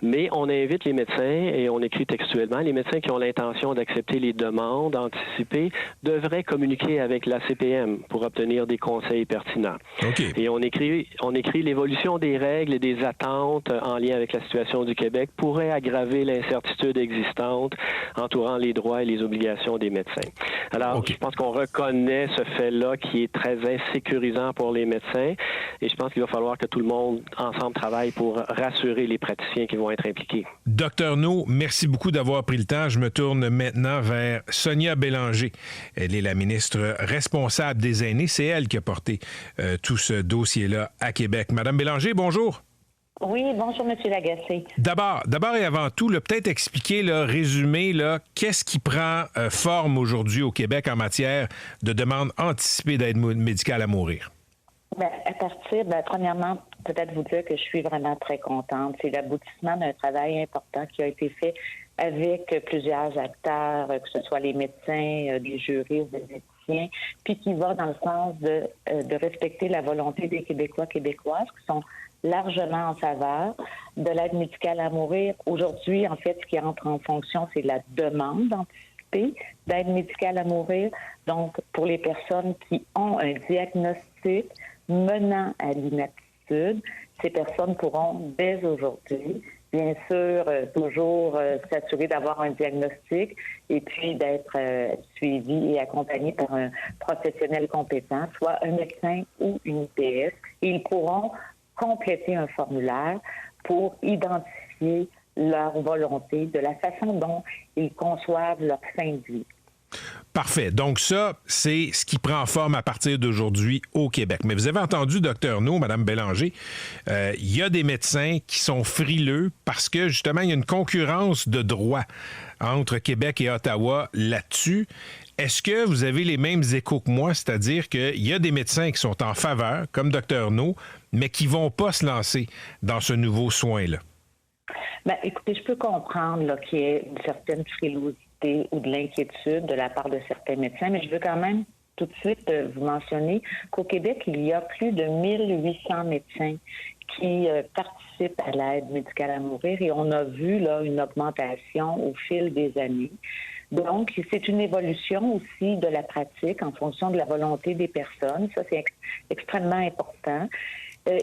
mais on invite les médecins, et on écrit textuellement, les médecins qui ont l'intention d'accepter les demandes anticipées devraient communiquer avec la CPM pour obtenir des conseils pertinents. Okay. Et on écrit l'évolution des règles et des attentes en lien avec la situation du Québec pourrait aggraver l'incertitude existante entourant les droits et les obligations des médecins. Alors, je pense qu'on reconnaît ce fait-là qui est très insécurisant pour les médecins et je pense qu'il va falloir que tout le monde ensemble travaille pour rassurer les praticiens qui vont être impliqués. Dr. No, merci beaucoup d'avoir pris le temps. Je me tourne maintenant vers Sonia Bélanger. Elle est la ministre responsable des aînés. C'est elle qui a porté tout ce dossier-là à Québec. Madame Bélanger, bonjour. Oui, bonjour, M. Lagacé. D'abord et avant tout, peut-être expliquer, résumer, qu'est-ce qui prend forme aujourd'hui au Québec en matière de demande anticipée d'aide médicale à mourir? Premièrement, peut-être vous dire que je suis vraiment très contente. C'est l'aboutissement d'un travail important qui a été fait avec plusieurs acteurs, que ce soit les médecins, des juristes, des éthiciens, puis qui va dans le sens de respecter la volonté des Québécois, Québécoises, qui sont largement en faveur de l'aide médicale à mourir. Aujourd'hui, en fait, ce qui entre en fonction, c'est la demande anticipée d'aide médicale à mourir. Donc, pour les personnes qui ont un diagnostic menant à l'inaptitude, ces personnes pourront, dès aujourd'hui, bien sûr, toujours s'assurer d'avoir un diagnostic et puis d'être suivi et accompagné par un professionnel compétent, soit un médecin ou une IPS. Et ils pourront compléter un formulaire pour identifier leur volonté de la façon dont ils conçoivent leur fin de vie. Parfait. Donc ça, c'est ce qui prend forme à partir d'aujourd'hui au Québec. Mais vous avez entendu, Dr. No, Mme Bélanger, il y a des médecins qui sont frileux parce que, justement, il y a une concurrence de droit entre Québec et Ottawa là-dessus. Est-ce que vous avez les mêmes échos que moi, c'est-à-dire qu'il y a des médecins qui sont en faveur, comme Dr. No, mais qui ne vont pas se lancer dans ce nouveau soin-là? Bien, écoutez, je peux comprendre là, qu'il y ait une certaine frilosité ou de l'inquiétude de la part de certains médecins, mais je veux quand même tout de suite vous mentionner qu'au Québec, il y a plus de 1800 médecins qui participent à l'aide médicale à mourir et on a vu là une augmentation au fil des années. Donc, c'est une évolution aussi de la pratique en fonction de la volonté des personnes. Ça, c'est extrêmement important.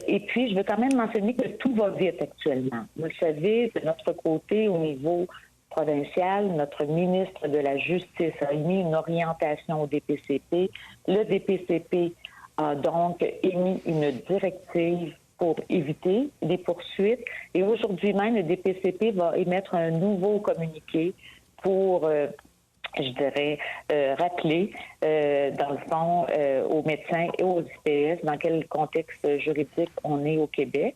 Et puis, je veux quand même mentionner que tout va vite actuellement. Vous le savez, de notre côté, au niveau provincial, notre ministre de la Justice a émis une orientation au DPCP. Le DPCP a donc émis une directive pour éviter des poursuites. Et aujourd'hui même, le DPCP va émettre un nouveau communiqué pour, je dirais, rappeler, dans le fond, aux médecins et aux IPS dans quel contexte juridique on est au Québec.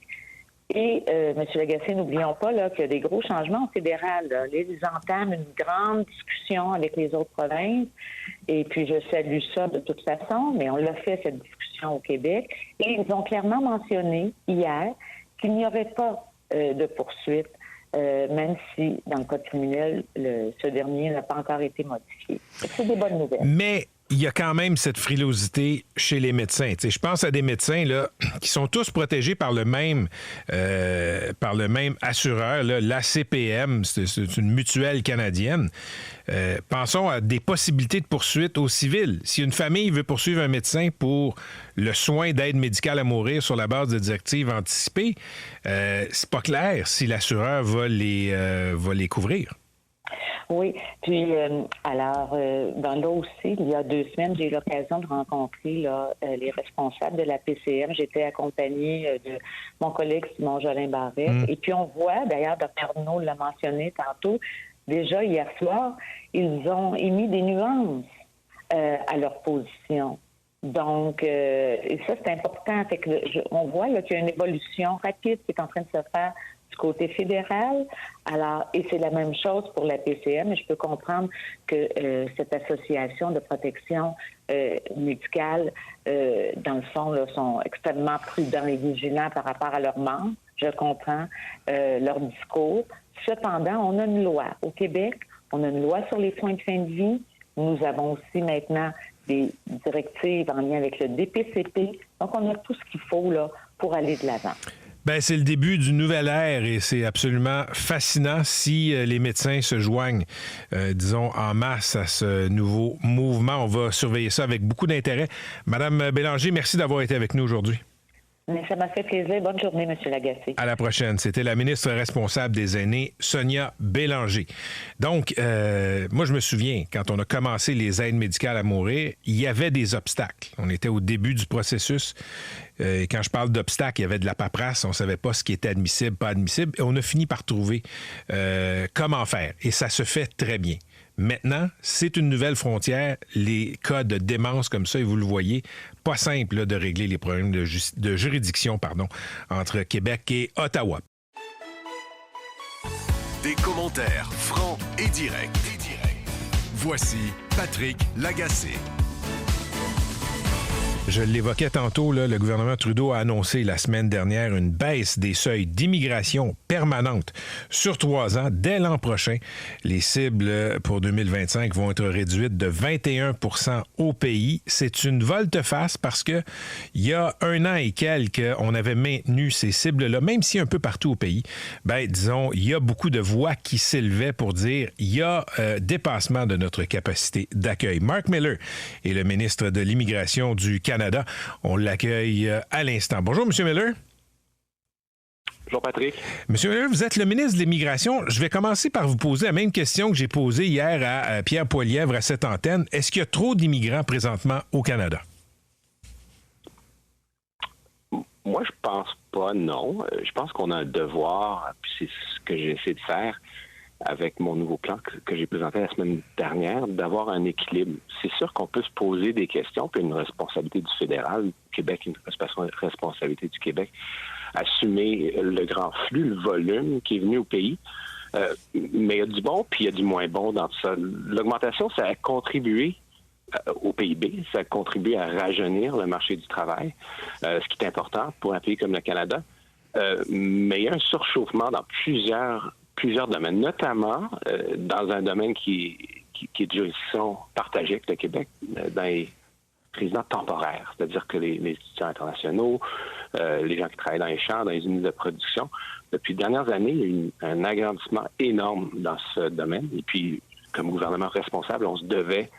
Et, M. Lagacé, n'oublions pas là, qu'il y a des gros changements au fédéral. Là. Ils entament une grande discussion avec les autres provinces. Et puis, je salue ça de toute façon, mais on l'a fait, cette discussion au Québec. Et ils ont clairement mentionné hier qu'il n'y aurait pas de poursuite, même si, dans le code criminel, ce dernier n'a pas encore été modifié. C'est des bonnes nouvelles. Mais il y a quand même cette frilosité chez les médecins. Tu sais, je pense à des médecins là, qui sont tous protégés par le même assureur, là, l'ACPM, c'est une mutuelle canadienne. Pensons à des possibilités de poursuite au civil. Si une famille veut poursuivre un médecin pour le soin d'aide médicale à mourir sur la base de directives anticipées, c'est pas clair si l'assureur va les couvrir. Oui, puis dans là aussi, il y a 2 semaines, j'ai eu l'occasion de rencontrer là, les responsables de la PCM. J'étais accompagnée de mon collègue Simon Jolin Barrette. Et puis on voit, d'ailleurs, Dr. Arnaud l'a mentionné tantôt, déjà hier soir, ils ont émis des nuances à leur position. Donc, et ça, c'est important. Fait que on voit là, qu'il y a une évolution rapide qui est en train de se faire du côté fédéral. Alors, et c'est la même chose pour la PCM. Et je peux comprendre que cette association de protection médicale, dans le fond, là, sont extrêmement prudents et vigilants par rapport à leurs membres. Je comprends leur discours. Cependant, on a une loi. Au Québec, on a une loi sur les soins de fin de vie. Nous avons aussi maintenant des directives en lien avec le DPCP. Donc, on a tout ce qu'il faut là, pour aller de l'avant. Bien, c'est le début d'une nouvelle ère et c'est absolument fascinant si les médecins se joignent, disons, en masse à ce nouveau mouvement. On va surveiller ça avec beaucoup d'intérêt. Madame Bélanger, merci d'avoir été avec nous aujourd'hui. Mais ça m'a fait plaisir. Bonne journée, M. Lagacé. À la prochaine. C'était la ministre responsable des aînés, Sonia Bélanger. Donc, moi, je me souviens, quand on a commencé les aides médicales à mourir, il y avait des obstacles. On était au début du processus. Et quand je parle d'obstacles, il y avait de la paperasse. On ne savait pas ce qui était admissible, pas admissible. Et on a fini par trouver comment faire. Et ça se fait très bien. Maintenant, c'est une nouvelle frontière. Les cas de démence comme ça, et vous le voyez, pas simple là, de régler les problèmes de juridiction entre Québec et Ottawa. Des commentaires francs et directs. Voici Patrick Lagacé. Je l'évoquais tantôt, là, le gouvernement Trudeau a annoncé la semaine dernière une baisse des seuils d'immigration permanente sur 3 ans. Dès l'an prochain, les cibles pour 2025 vont être réduites de 21 % au pays. C'est une volte-face parce que il y a 1 an et quelques, on avait maintenu ces cibles-là, même si un peu partout au pays, disons, il y a beaucoup de voix qui s'élevaient pour dire il y a dépassement de notre capacité d'accueil. Mark Miller est le ministre de l'Immigration du Canada. On l'accueille à l'instant. Bonjour, M. Miller. Bonjour, Patrick. M. Miller, vous êtes le ministre de l'Immigration. Je vais commencer par vous poser la même question que j'ai posée hier à Pierre Poilievre à cette antenne. Est-ce qu'il y a trop d'immigrants présentement au Canada? Moi, je pense pas, non. Je pense qu'on a un devoir, puis c'est ce que j'ai essayé de faire avec mon nouveau plan que j'ai présenté la semaine dernière, d'avoir un équilibre. C'est sûr qu'on peut se poser des questions, puis une responsabilité du fédéral, du Québec, une responsabilité du Québec, assumer le grand flux, le volume qui est venu au pays. Mais il y a du bon, puis il y a du moins bon dans tout ça. L'augmentation, ça a contribué au PIB, ça a contribué à rajeunir le marché du travail, ce qui est important pour un pays comme le Canada. Mais il y a un surchauffement dans plusieurs domaines, notamment dans un domaine qui est de juridiction partagée avec le Québec, dans les résidents temporaires, c'est-à-dire que les étudiants internationaux, les gens qui travaillent dans les champs, dans les unités de production. Depuis les dernières années, il y a eu un agrandissement énorme dans ce domaine. Et puis, comme gouvernement responsable, on se devait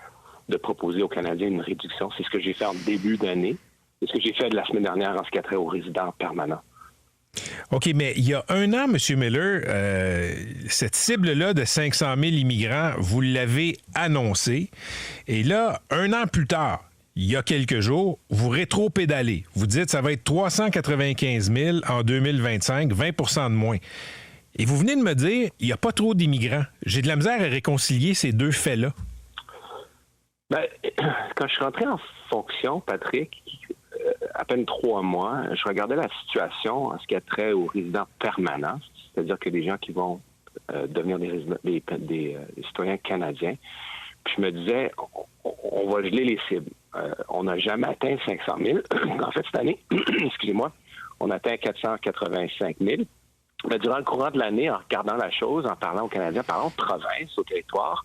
de proposer aux Canadiens une réduction. C'est ce que j'ai fait en début d'année. C'est ce que j'ai fait de la semaine dernière en ce qui a trait aux résidents permanents. OK, mais il y a un an, M. Miller, cette cible-là de 500 000 immigrants, vous l'avez annoncée. Et là, un an plus tard, il y a quelques jours, vous rétro-pédalez. Vous dites que ça va être 395 000 en 2025, 20 de moins. Et vous venez de me dire il n'y a pas trop d'immigrants. J'ai de la misère à réconcilier ces deux faits-là. Bien, quand je suis rentré en fonction, Patrick, à peine 3 mois, je regardais la situation en ce qui a trait aux résidents permanents, c'est-à-dire que des gens qui vont devenir des citoyens canadiens. Puis je me disais, on va geler les cibles. On n'a jamais atteint 500 000. En fait, cette année, excusez-moi, on a atteint 485 000. Mais durant le courant de l'année, en regardant la chose, en parlant aux Canadiens, parlant de province, au territoire,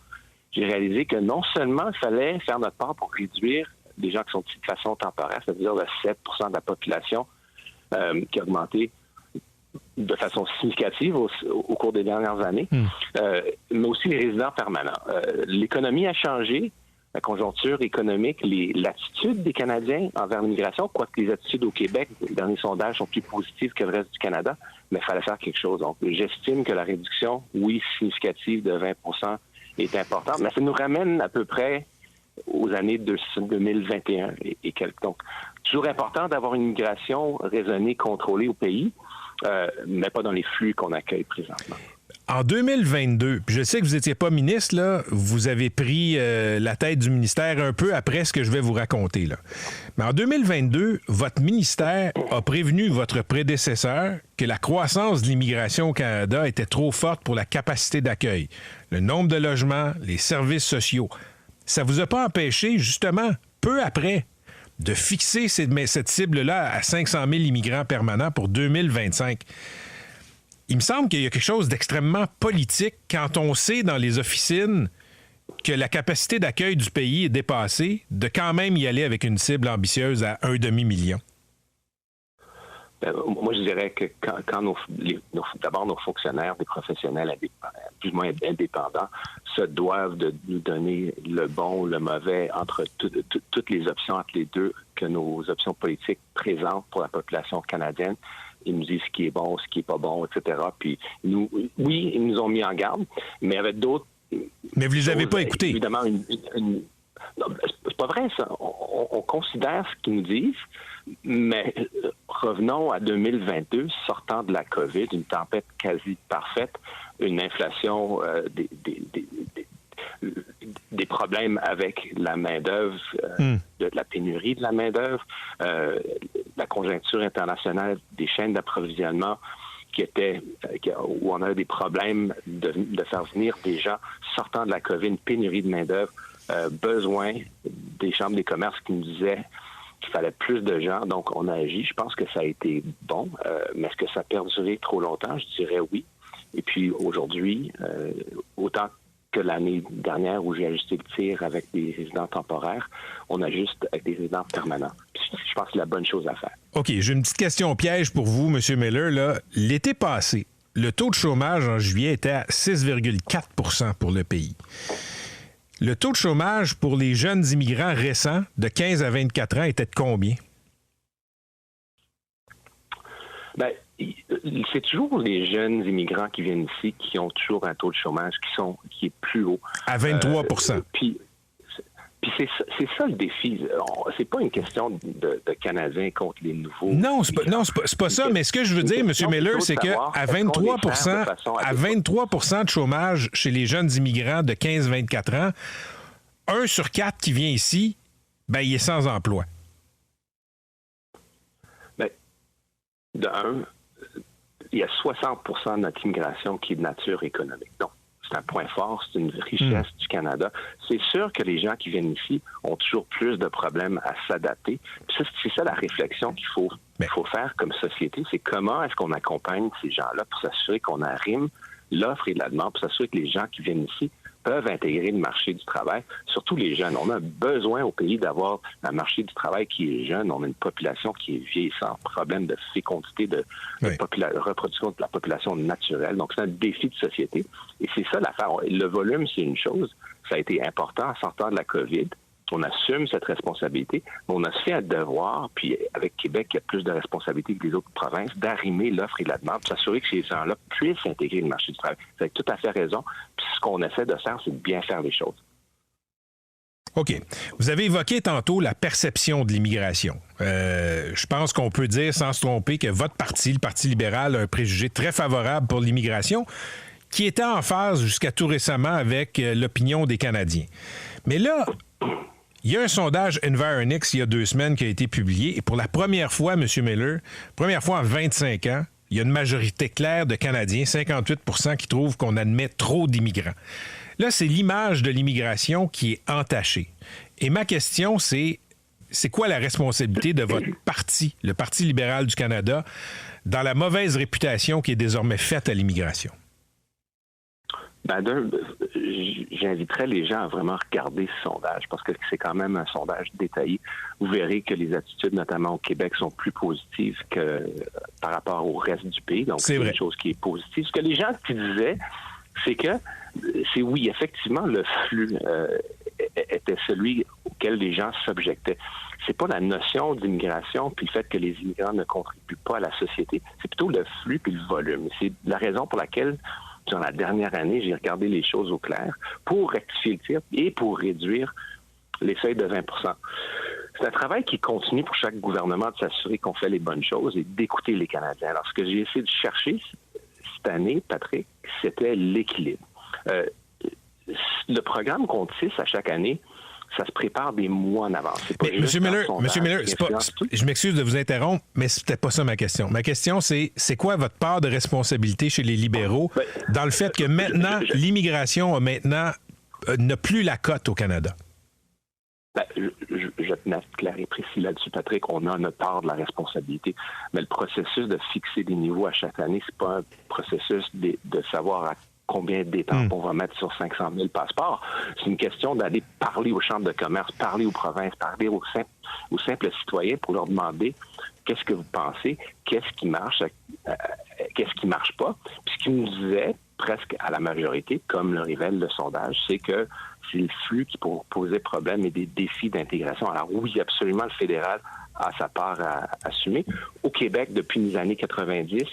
j'ai réalisé que non seulement il fallait faire notre part pour réduire des gens qui sont de façon temporaire, c'est-à-dire le 7 de la population qui a augmenté de façon significative au cours des dernières années, mais aussi les résidents permanents. L'économie a changé, la conjoncture économique, l'attitude des Canadiens envers l'immigration, quoique les attitudes au Québec, les derniers sondages sont plus positives que le reste du Canada, mais il fallait faire quelque chose. Donc, j'estime que la réduction, oui, significative de 20 est importante, mais ça nous ramène à peu près aux années 2021 et quelques. Donc, toujours important d'avoir une immigration raisonnée, contrôlée au pays, mais pas dans les flux qu'on accueille présentement. En 2022, puis je sais que vous n'étiez pas ministre, là, vous avez pris la tête du ministère un peu après ce que je vais vous raconter, là. Mais en 2022, votre ministère a prévenu votre prédécesseur que la croissance de l'immigration au Canada était trop forte pour la capacité d'accueil, le nombre de logements, les services sociaux. Ça vous a pas empêché, justement, peu après, de fixer cette cible-là à 500 000 immigrants permanents pour 2025. Il me semble qu'il y a quelque chose d'extrêmement politique quand on sait dans les officines que la capacité d'accueil du pays est dépassée, de quand même y aller avec une cible ambitieuse à 1,5 million. Moi, je dirais que quand d'abord nos fonctionnaires, des professionnels plus ou moins indépendants, se doivent de nous donner le bon, le mauvais entre toutes les options entre les deux que nos options politiques présentent pour la population canadienne. Ils nous disent ce qui est bon, ce qui n'est pas bon, etc. Puis oui, ils nous ont mis en garde, mais avec d'autres. Mais vous les avez pas écoutés. Évidemment, non, c'est pas vrai, ça. On considère ce qu'ils nous disent, mais revenons à 2022, sortant de la COVID, une tempête quasi parfaite, une inflation, des problèmes avec la main-d'œuvre, de la pénurie de la main-d'œuvre, la conjoncture internationale des chaînes d'approvisionnement où on a des problèmes de faire venir des gens sortant de la COVID, une pénurie de main-d'œuvre, besoin des chambres des commerces qui nous disaient qu'il fallait plus de gens, donc on a agi. Je pense que ça a été bon, mais est-ce que ça a perduré trop longtemps? Je dirais oui. Et puis aujourd'hui, autant que l'année dernière où j'ai ajusté le tir avec des résidents temporaires, on ajuste avec des résidents permanents. Je pense que c'est la bonne chose à faire. OK, j'ai une petite question piège pour vous, M. Miller. Là. L'été passé, le taux de chômage en juillet était à 6,4 pour le pays. Le taux de chômage pour les jeunes immigrants récents de 15 à 24 ans était de combien? Bien, c'est toujours les jeunes immigrants qui viennent ici qui ont toujours un taux de chômage qui est plus haut. À 23 Puis c'est ça le défi. C'est pas une question de Canadiens contre les nouveaux. Non, c'est pas ça. Mais ce que je veux dire, M. Miller, c'est qu'à 23 de chômage chez les jeunes immigrants de 15-24 ans, 1 sur 4 qui vient ici, ben il est sans emploi. Bien, de un, il y a 60 de notre immigration qui est de nature économique. Donc, c'est un point fort, c'est une richesse du Canada. C'est sûr que les gens qui viennent ici ont toujours plus de problèmes à s'adapter. Puis c'est ça la réflexion qu'il faut faire comme société, c'est comment est-ce qu'on accompagne ces gens-là pour s'assurer qu'on arrime l'offre et la demande, pour s'assurer que les gens qui viennent ici peuvent intégrer le marché du travail, surtout les jeunes. On a besoin au pays d'avoir un marché du travail qui est jeune. On a une population qui est vieillissante, problème de fécondité, de reproduction de la population naturelle. Donc, c'est un défi de société. Et c'est ça l'affaire. Le volume, c'est une chose. Ça a été important en sortant de la COVID. On assume cette responsabilité, mais on a fait un devoir, puis avec Québec, il y a plus de responsabilités que les autres provinces, d'arrimer l'offre et la demande, pour s'assurer que ces gens-là puissent intégrer le marché du travail. Vous avez tout à fait raison. Puis ce qu'on essaie de faire, c'est de bien faire les choses. OK. Vous avez évoqué tantôt la perception de l'immigration. Je pense qu'on peut dire, sans se tromper, que votre parti, le Parti libéral, a un préjugé très favorable pour l'immigration, qui était en phase jusqu'à tout récemment avec l'opinion des Canadiens. Mais là, il y a un sondage Environix il y a 2 semaines qui a été publié et pour la première fois, M. Miller, première fois en 25 ans, il y a une majorité claire de Canadiens, 58 % qui trouvent qu'on admet trop d'immigrants. Là, c'est l'image de l'immigration qui est entachée. Et ma question, c'est quoi la responsabilité de votre parti, le Parti libéral du Canada, dans la mauvaise réputation qui est désormais faite à l'immigration? J'inviterais les gens à vraiment regarder ce sondage parce que c'est quand même un sondage détaillé. Vous verrez que les attitudes, notamment au Québec, sont plus positives que par rapport au reste du pays. Donc, c'est une chose qui est positive. Ce que les gens qui disaient, c'est que oui, effectivement, le flux était celui auquel les gens s'objectaient. C'est pas la notion d'immigration puis le fait que les immigrants ne contribuent pas à la société. C'est plutôt le flux puis le volume. C'est la raison pour laquelle dans la dernière année, j'ai regardé les choses au clair pour rectifier le tir et pour réduire les seuils de 20 %. C'est un travail qui continue pour chaque gouvernement de s'assurer qu'on fait les bonnes choses et d'écouter les Canadiens. Alors, ce que j'ai essayé de chercher cette année, Patrick, c'était l'équilibre. Le programme compte 6 à chaque année. Ça se prépare des mois en avance. M. Miller, je m'excuse de vous interrompre, mais c'était pas ça ma question. Ma question, c'est quoi votre part de responsabilité chez les libéraux dans le fait que maintenant, l'immigration n'a plus la cote au Canada? Je tenais à être clair et précis là-dessus, Patrick. On a notre part de la responsabilité. Mais le processus de fixer des niveaux à chaque année, c'est pas un processus de savoir à combien d'étampes on va mettre sur 500 000 passeports. C'est une question d'aller parler aux chambres de commerce, parler aux provinces, parler aux simples citoyens pour leur demander qu'est-ce que vous pensez, qu'est-ce qui marche, qu'est-ce qui marche pas. Puis ce qu'ils nous disaient, presque à la majorité, comme le révèle le sondage, c'est que c'est le flux qui posait problème et des défis d'intégration. Alors oui, absolument, le fédéral a sa part à assumer. Au Québec, depuis les années 90,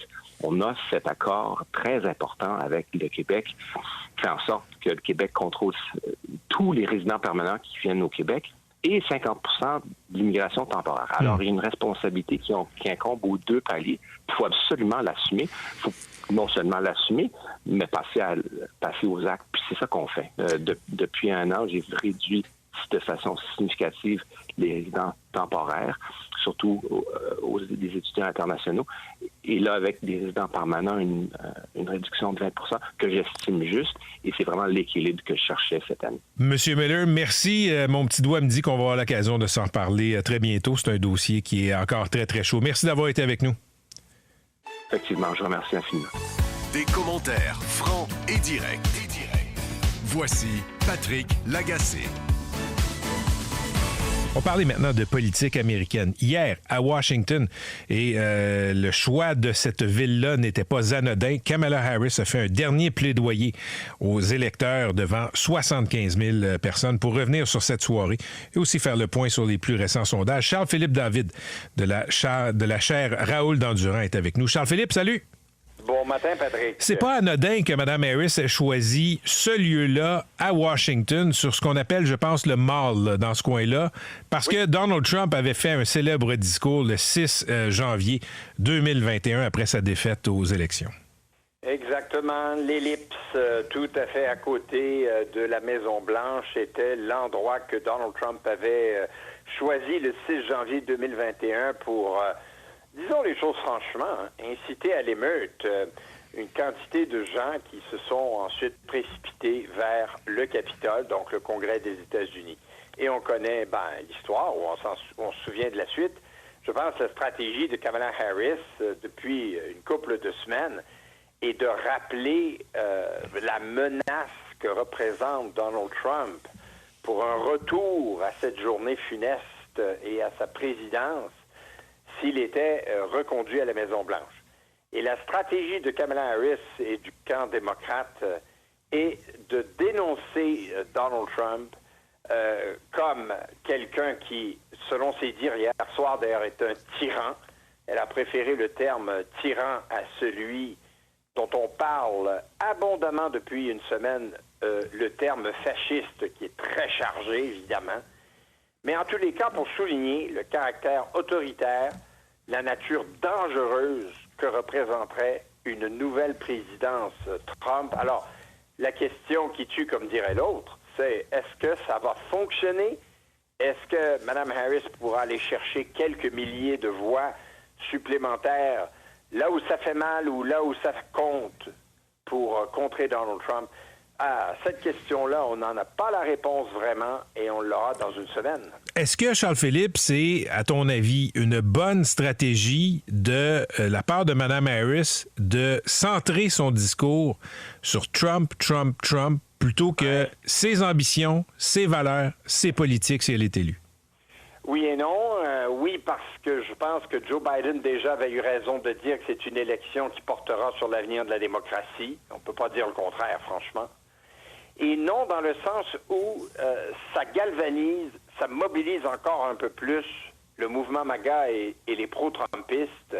on a cet accord très important avec le Québec qui fait en sorte que le Québec contrôle tous les résidents permanents qui viennent au Québec et 50 % de l'immigration temporaire. Alors, il y a une responsabilité qui incombe aux 2 paliers. Il faut absolument l'assumer. Il faut non seulement l'assumer, mais passer aux actes. Puis c'est ça qu'on fait. Depuis 1 an, j'ai réduit de façon significative les résidents temporaires, surtout des étudiants internationaux. Et là, avec des résidents permanents, une réduction de 20 % que j'estime juste. Et c'est vraiment l'équilibre que je cherchais cette année. Monsieur Miller, merci. Mon petit doigt me dit qu'on va avoir l'occasion de s'en reparler très bientôt. C'est un dossier qui est encore très, très chaud. Merci d'avoir été avec nous. Effectivement, je remercie infiniment. Des commentaires francs et directs. Voici Patrick Lagacé. On parlait maintenant de politique américaine. Hier, à Washington, et le choix de cette ville-là n'était pas anodin, Kamala Harris a fait un dernier plaidoyer aux électeurs devant 75 000 personnes pour revenir sur cette soirée et aussi faire le point sur les plus récents sondages. Charles-Philippe David de la chaire Raoul Dandurand est avec nous. Charles-Philippe, salut! Bon matin, Patrick. C'est pas anodin que Mme Harris ait choisi ce lieu-là à Washington sur ce qu'on appelle, je pense, le Mall, là, dans ce coin-là, parce que Donald Trump avait fait un célèbre discours le 6 janvier 2021 après sa défaite aux élections. Exactement. L'ellipse, tout à fait à côté de la Maison-Blanche, était l'endroit que Donald Trump avait choisi le 6 janvier 2021 pour... disons les choses franchement, inciter à l'émeute. une quantité de gens qui se sont ensuite précipités vers le Capitole, donc le Congrès des États-Unis. Et on connaît l'histoire, ou on se souvient de la suite. Je pense que la stratégie de Kamala Harris depuis une couple de semaines est de rappeler la menace que représente Donald Trump pour un retour à cette journée funeste et à sa présidence s'il était reconduit à la Maison-Blanche. Et la stratégie de Kamala Harris et du camp démocrate est de dénoncer Donald Trump comme quelqu'un qui, selon ses dires hier soir d'ailleurs, est un tyran. Elle a préféré le terme tyran à celui dont on parle abondamment depuis une semaine, le terme fasciste, qui est très chargé, évidemment. Mais en tous les cas, pour souligner le caractère autoritaire, la nature dangereuse que représenterait une nouvelle présidence Trump. Alors, la question qui tue, comme dirait l'autre, c'est est-ce que ça va fonctionner? Est-ce que Mme Harris pourra aller chercher quelques milliers de voix supplémentaires là où ça fait mal ou là où ça compte pour contrer Donald Trump? À cette question-là, on n'en a pas la réponse vraiment et on l'aura dans une semaine. Est-ce que, Charles-Philippe, c'est, à ton avis, une bonne stratégie de la part de Mme Harris de centrer son discours sur Trump, plutôt que ses ambitions, ses valeurs, ses politiques si elle est élue? Oui et non. Oui, parce que je pense que Joe Biden déjà avait eu raison de dire que c'est une élection qui portera sur l'avenir de la démocratie. On ne peut pas dire le contraire, franchement. Et non dans le sens où ça galvanise, ça mobilise encore un peu plus le mouvement MAGA et les pro-trumpistes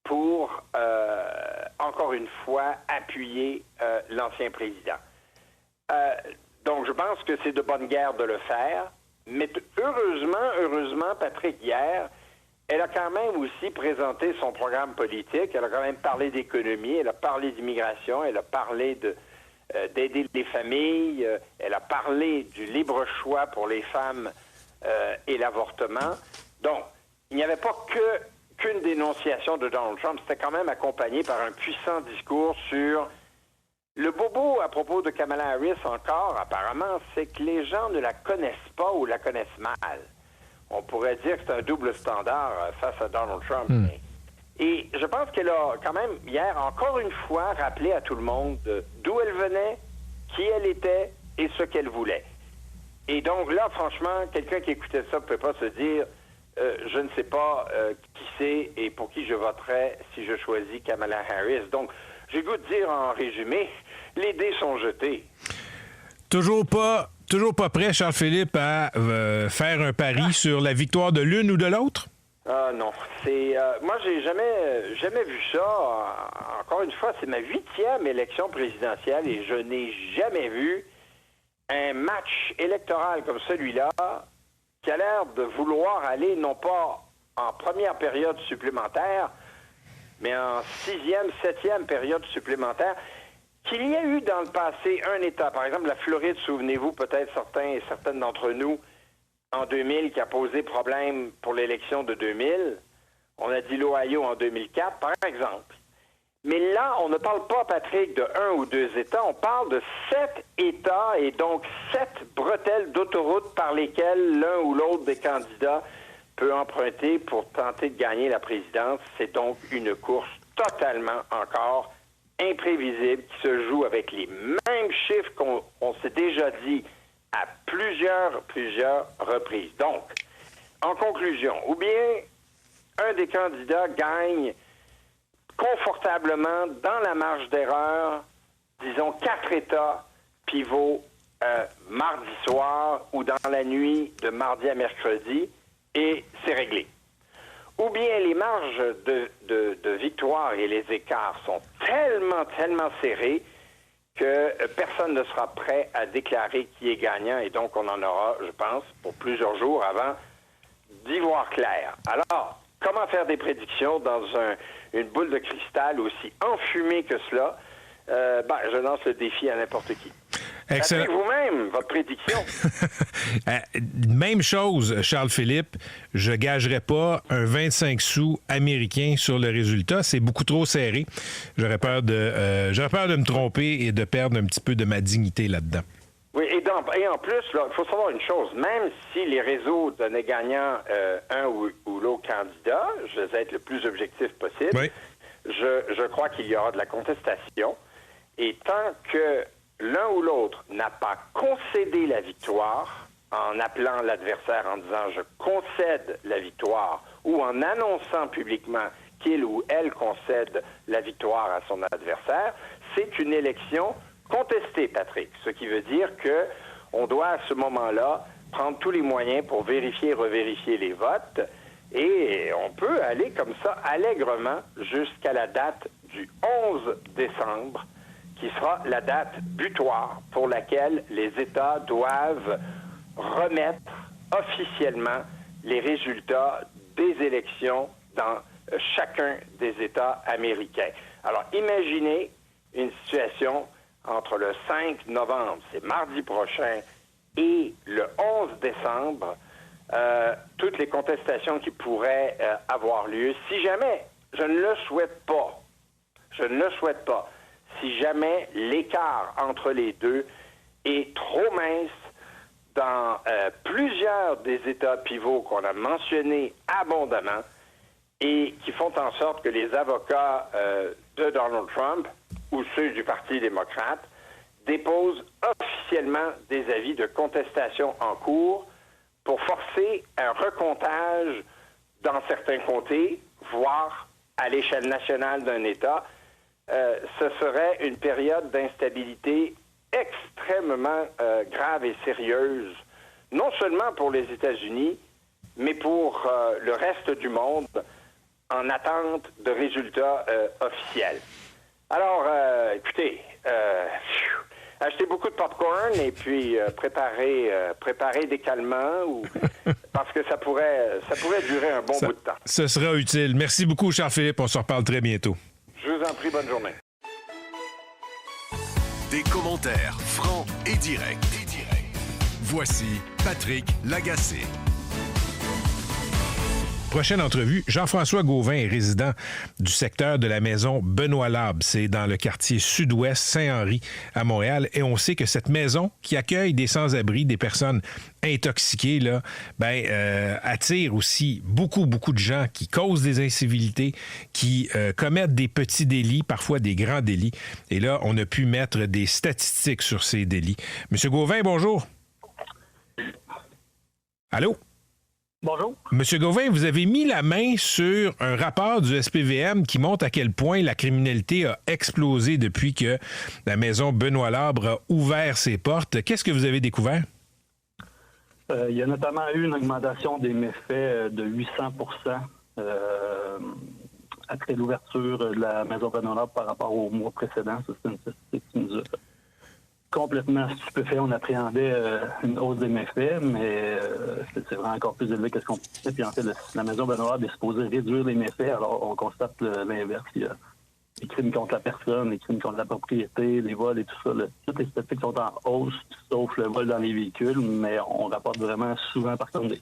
pour, encore une fois, appuyer l'ancien président. Donc, je pense que c'est de bonne guerre de le faire. Mais heureusement, Patrick, hier, elle a quand même aussi présenté son programme politique. Elle a quand même parlé d'économie, elle a parlé d'immigration, elle a parlé d'aider les familles, elle a parlé du libre choix pour les femmes et l'avortement. Donc, il n'y avait pas qu'une dénonciation de Donald Trump, c'était quand même accompagné par un puissant discours sur le bobo à propos de Kamala Harris encore, apparemment, c'est que les gens ne la connaissent pas ou la connaissent mal. On pourrait dire que c'est un double standard face à Donald Trump. Et je pense qu'elle a quand même, hier, encore une fois, rappelé à tout le monde d'où elle venait, qui elle était et ce qu'elle voulait. Et donc là, franchement, quelqu'un qui écoutait ça ne peut pas se dire je ne sais pas qui c'est et pour qui je voterais si je choisis Kamala Harris. Donc, j'ai goût de dire en résumé, les dés sont jetés. Toujours pas prêt, Charles-Philippe, à faire un pari sur la victoire de l'une ou de l'autre? Ah non, moi j'ai jamais vu ça. Encore une fois, c'est ma 8e élection présidentielle et je n'ai jamais vu un match électoral comme celui-là qui a l'air de vouloir aller non pas en première période supplémentaire, mais en 6e, 7e période supplémentaire. Qu'il y a eu dans le passé un État, par exemple la Floride, souvenez-vous peut-être certains et certaines d'entre nous, en 2000, qui a posé problème pour l'élection de 2000. On a dit l'Ohio en 2004, par exemple. Mais là, on ne parle pas, Patrick, de 1 ou 2 États, on parle de 7 États et donc 7 bretelles d'autoroute par lesquelles l'un ou l'autre des candidats peut emprunter pour tenter de gagner la présidence. C'est donc une course totalement encore imprévisible qui se joue avec les mêmes chiffres qu'on s'est déjà dit à plusieurs reprises. Donc, en conclusion, ou bien un des candidats gagne confortablement dans la marge d'erreur, disons 4 États pivots mardi soir ou dans la nuit de mardi à mercredi, et c'est réglé. Ou bien les marges de victoire et les écarts sont tellement serrés que personne ne sera prêt à déclarer qui est gagnant et donc on en aura, je pense, pour plusieurs jours avant d'y voir clair. Alors, comment faire des prédictions dans une boule de cristal aussi enfumée que cela? Je lance le défi à n'importe qui. Excellent. Faites vous-même votre prédiction. Même chose, Charles-Philippe. Je gagerais pas un 25 sous américain sur le résultat. C'est beaucoup trop serré. J'aurais peur de me tromper et de perdre un petit peu de ma dignité là-dedans. Oui, et en plus, il faut savoir une chose. Même si les réseaux donnaient gagnant un ou l'autre candidat, je vais être le plus objectif possible, oui. Je crois qu'il y aura de la contestation. Et tant que l'un ou l'autre n'a pas concédé la victoire en appelant l'adversaire en disant « je concède la victoire » ou en annonçant publiquement qu'il ou elle concède la victoire à son adversaire, c'est une élection contestée, Patrick. Ce qui veut dire que on doit à ce moment-là prendre tous les moyens pour vérifier et revérifier les votes et on peut aller comme ça allègrement jusqu'à la date du 11 décembre qui sera la date butoir pour laquelle les États doivent remettre officiellement les résultats des élections dans chacun des États américains. Alors, imaginez une situation entre le 5 novembre, c'est mardi prochain, et le 11 décembre, toutes les contestations qui pourraient avoir lieu, si jamais, je ne le souhaite pas, si jamais l'écart entre les deux est trop mince dans plusieurs des États pivots qu'on a mentionnés abondamment et qui font en sorte que les avocats de Donald Trump ou ceux du Parti démocrate déposent officiellement des avis de contestation en cours pour forcer un recomptage dans certains comtés, voire à l'échelle nationale d'un État. Ce serait une période d'instabilité extrêmement grave et sérieuse, non seulement pour les États-Unis, mais pour le reste du monde, en attente de résultats officiels. Alors, écoutez, achetez beaucoup de popcorn et puis préparez des calmants parce que ça pourrait durer un bon bout de temps. Ce sera utile. Merci beaucoup, Charles-Philippe. On se reparle très bientôt. Je vous en prie, bonne journée. Des commentaires francs et directs. Voici Patrick Lagacé. Prochaine entrevue, Jean-François Gauvin est résident du secteur de la maison Benoît-Labre. C'est dans le quartier sud-ouest Saint-Henri à Montréal. Et on sait que cette maison qui accueille des sans-abri, des personnes intoxiquées, là, attire aussi beaucoup de gens qui causent des incivilités, qui commettent des petits délits, parfois des grands délits. Et là, on a pu mettre des statistiques sur ces délits. Monsieur Gauvin, bonjour. Allô? Bonjour. Monsieur Gauvin, vous avez mis la main sur un rapport du SPVM qui montre à quel point la criminalité a explosé depuis que la maison Benoît-Labre a ouvert ses portes. Qu'est-ce que vous avez découvert? Il y a notamment eu une augmentation des méfaits de 800 après l'ouverture de la maison Benoît-Labre par rapport au mois précédent. Ça, c'est une statistique qui nous a complètement stupéfait. On appréhendait une hausse des méfaits, mais c'est vraiment encore plus élevé que ce qu'on pensait. Puis en fait, la maison Benoît-Labre est supposée réduire les méfaits, alors on constate l'inverse. Il y a les crimes contre la personne, les crimes contre la propriété, les vols et tout ça. Toutes les statistiques sont en hausse, sauf le vol dans les véhicules, mais on rapporte vraiment souvent, par contre,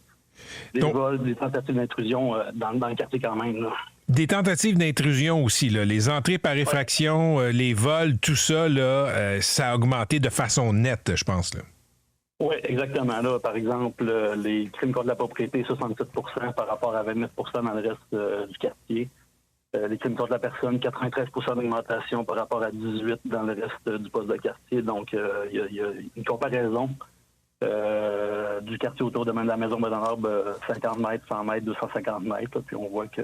des vols, des tentatives d'intrusion dans le quartier quand même, là. Des tentatives d'intrusion aussi, là. Les entrées par effraction, les vols, tout ça, là, ça a augmenté de façon nette, je pense. Là. Oui, exactement. Là, par exemple, les crimes contre la propriété, 67 par rapport à 29 dans le reste du quartier. Les crimes contre la personne, 93 d'augmentation par rapport à 18 dans le reste du poste de quartier. Donc, il y a une comparaison du quartier autour de la maison Benoît-Labre, 50 mètres, 100 mètres, 250 mètres. Là, puis on voit que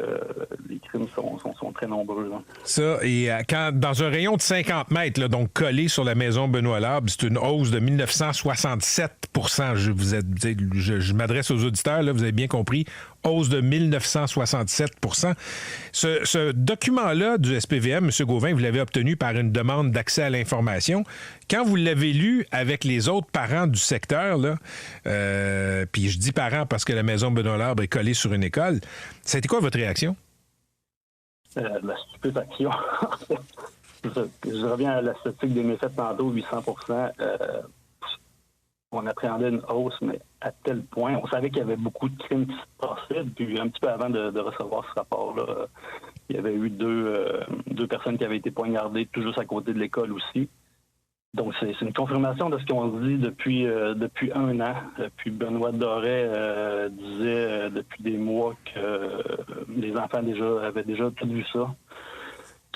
les crimes sont très nombreux. Là. Ça, et dans un rayon de 50 mètres, là, donc collé sur la maison Benoît-Labre, c'est une hausse de 1967 Je m'adresse aux auditeurs, là, vous avez bien compris. Hausse de 1967 Ce document-là du SPVM, M. Gauvin, vous l'avez obtenu par une demande d'accès à l'information. Quand vous l'avez lu avec les autres parents du secteur, là, puis je dis parents parce que la maison Benoît-Labre est collée sur une école, ça a été quoi votre réaction? La stupéfaction. Je reviens à la statistique des méfaits tantôt, 800%. On appréhendait une hausse, mais à tel point, on savait qu'il y avait beaucoup de crimes qui se passaient. Puis un petit peu avant de recevoir ce rapport-là, il y avait eu deux personnes qui avaient été poignardées tout juste à côté de l'école aussi. Donc, c'est une confirmation de ce qu'on dit depuis 1 an. Puis Benoît Doré disait depuis des mois que les enfants avaient déjà tout vu ça.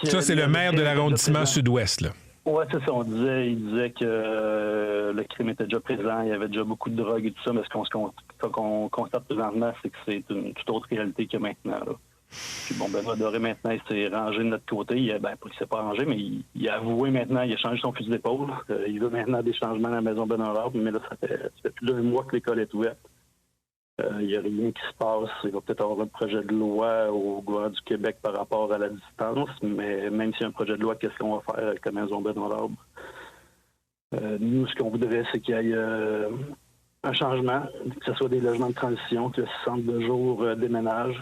Ça, c'est le maire de l'arrondissement sud-ouest, là. Oui, c'est ça. Il disait que le crime était déjà présent, il y avait déjà beaucoup de drogue et tout ça, mais ce qu'on constate présentement, c'est que c'est une toute autre réalité que maintenant, là. Puis bon, Benoît Doré, maintenant, il s'est rangé de notre côté. Pas qu'il s'est pas rangé, mais il a avoué maintenant, il a changé son fusil d'épaule. Il veut maintenant des changements à la maison Benoît-Labre, mais là, ça fait plus d'1 mois que l'école est ouverte. Il n'y a rien qui se passe. Il va peut-être avoir un projet de loi au gouvernement du Québec par rapport à la distance, mais même s'il y a un projet de loi, qu'est-ce qu'on va faire avec la maison Benoît-Labre? Nous, ce qu'on voudrait, c'est qu'il y ait un changement, que ce soit des logements de transition, que le centre de jour déménage.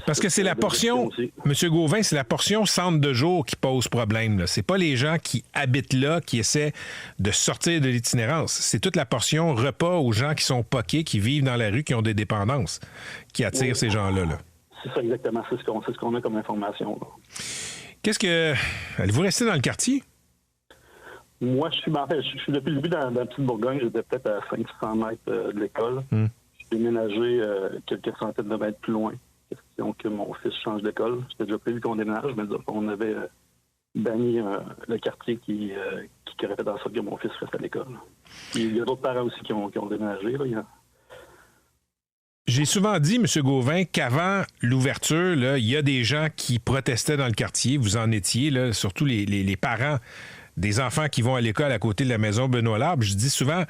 Parce que c'est la portion, M. Gauvin, c'est la portion centre de jour qui pose problème, là. C'est pas les gens qui habitent là, qui essaient de sortir de l'itinérance. C'est toute la portion repas aux gens qui sont poqués, qui vivent dans la rue, qui ont des dépendances, qui attire ces gens-là, là. C'est ça exactement, c'est ce qu'on a comme information, là. Allez-vous rester dans le quartier? Moi, je suis depuis le début dans la petite Bourgogne. J'étais peut-être à 500 mètres de l'école. Je suis déménagé quelques centaines de mètres plus loin. Question que mon fils change d'école. C'était déjà prévu qu'on déménage, mais on avait banni le quartier qui aurait fait en sorte que mon fils reste à l'école. Il y a d'autres parents aussi qui ont déménagé, là. J'ai souvent dit, M. Gauvin, qu'avant l'ouverture, là, il y a des gens qui protestaient dans le quartier. Vous en étiez, là, surtout les parents des enfants qui vont à l'école à côté de la maison Benoît-Labre. Je dis souvent,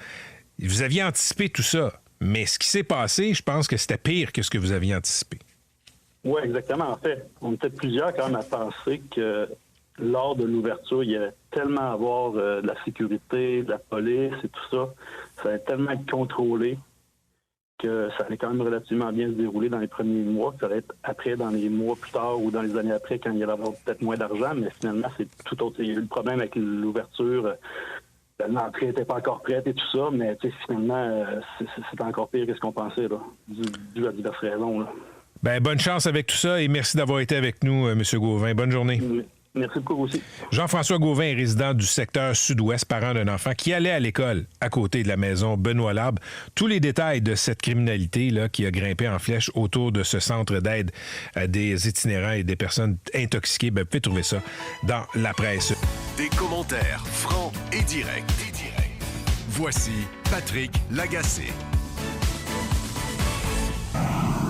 vous aviez anticipé tout ça, mais ce qui s'est passé, je pense que c'était pire que ce que vous aviez anticipé. Oui, exactement. En fait, on était plusieurs quand même à penser que lors de l'ouverture, il y allait tellement avoir de la sécurité, de la police et tout ça. Ça allait tellement être contrôlé que ça allait quand même relativement bien se dérouler dans les premiers mois. Ça allait être après, dans les mois plus tard ou dans les années après, quand il y allait avoir peut-être moins d'argent, mais finalement, c'est tout autre. Il y a eu le problème avec l'ouverture. L'entrée n'était pas encore prête et tout ça, mais finalement, c'est encore pire que ce qu'on pensait, là, dû à diverses raisons, là. Bien, bonne chance avec tout ça et merci d'avoir été avec nous, M. Gauvin. Bonne journée. Merci beaucoup aussi. Jean-François Gauvin est résident du secteur sud-ouest, parent d'un enfant qui allait à l'école à côté de la maison Benoît-Labre. Tous les détails de cette criminalité là, qui a grimpé en flèche autour de ce centre d'aide à des itinérants et des personnes intoxiquées, vous pouvez trouver ça dans la presse. Des commentaires francs et directs. Voici Patrick Lagacé.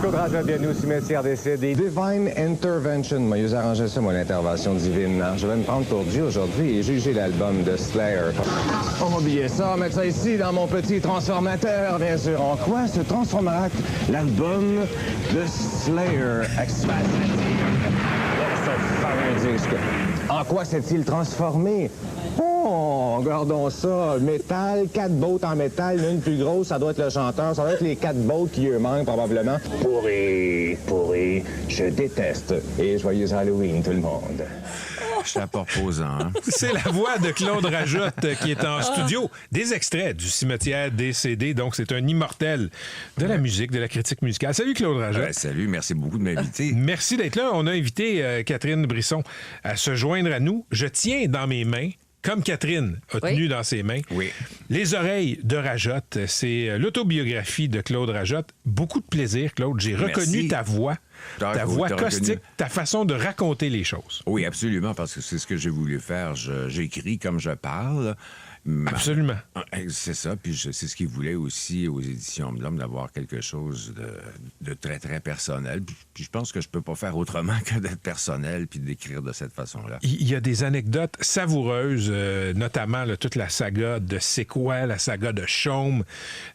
Claude Rajotte, bienvenue au cimetière décédé. Divine Intervention. Moi, j'ai arrangé ça, mon intervention divine. Je vais me prendre pour Dieu aujourd'hui et juger l'album de Slayer. On va oublier ça, mettre ça ici dans mon petit transformateur, bien sûr. En quoi se transformera l'album de Slayer? En quoi s'est-il transformé? Oh, regardons ça. Métal, 4 bottes en métal, l'une plus grosse, ça doit être le chanteur. Ça doit être les 4 bottes qui eux manquent, probablement. Pourri, je déteste. Et joyeux Halloween, tout le monde. Je suis à proposant. Hein? C'est la voix de Claude Rajotte qui est en studio. Des extraits du cimetière décédé. Donc, c'est un immortel de la musique, de la critique musicale. Salut, Claude Rajotte. Salut, merci beaucoup de m'inviter. Merci d'être là. On a invité Catherine Brisson à se joindre à nous. Je tiens dans mes mains, comme Catherine a tenu dans ses mains, Les oreilles de Rajotte. C'est l'autobiographie de Claude Rajotte. Beaucoup de plaisir, Claude. J'ai reconnu ta voix. Ta voix caustique, ta façon de raconter les choses. Oui, absolument, parce que c'est ce que j'ai voulu faire. J'écris comme je parle. Absolument. C'est ça, puis c'est ce qu'ils voulaient aussi aux éditions Blum, d'avoir quelque chose de très, très personnel. Puis je pense que je peux pas faire autrement que d'être personnel puis d'écrire de cette façon-là. Il y a des anecdotes savoureuses, notamment toute la saga de C'est quoi, la saga de Chaume.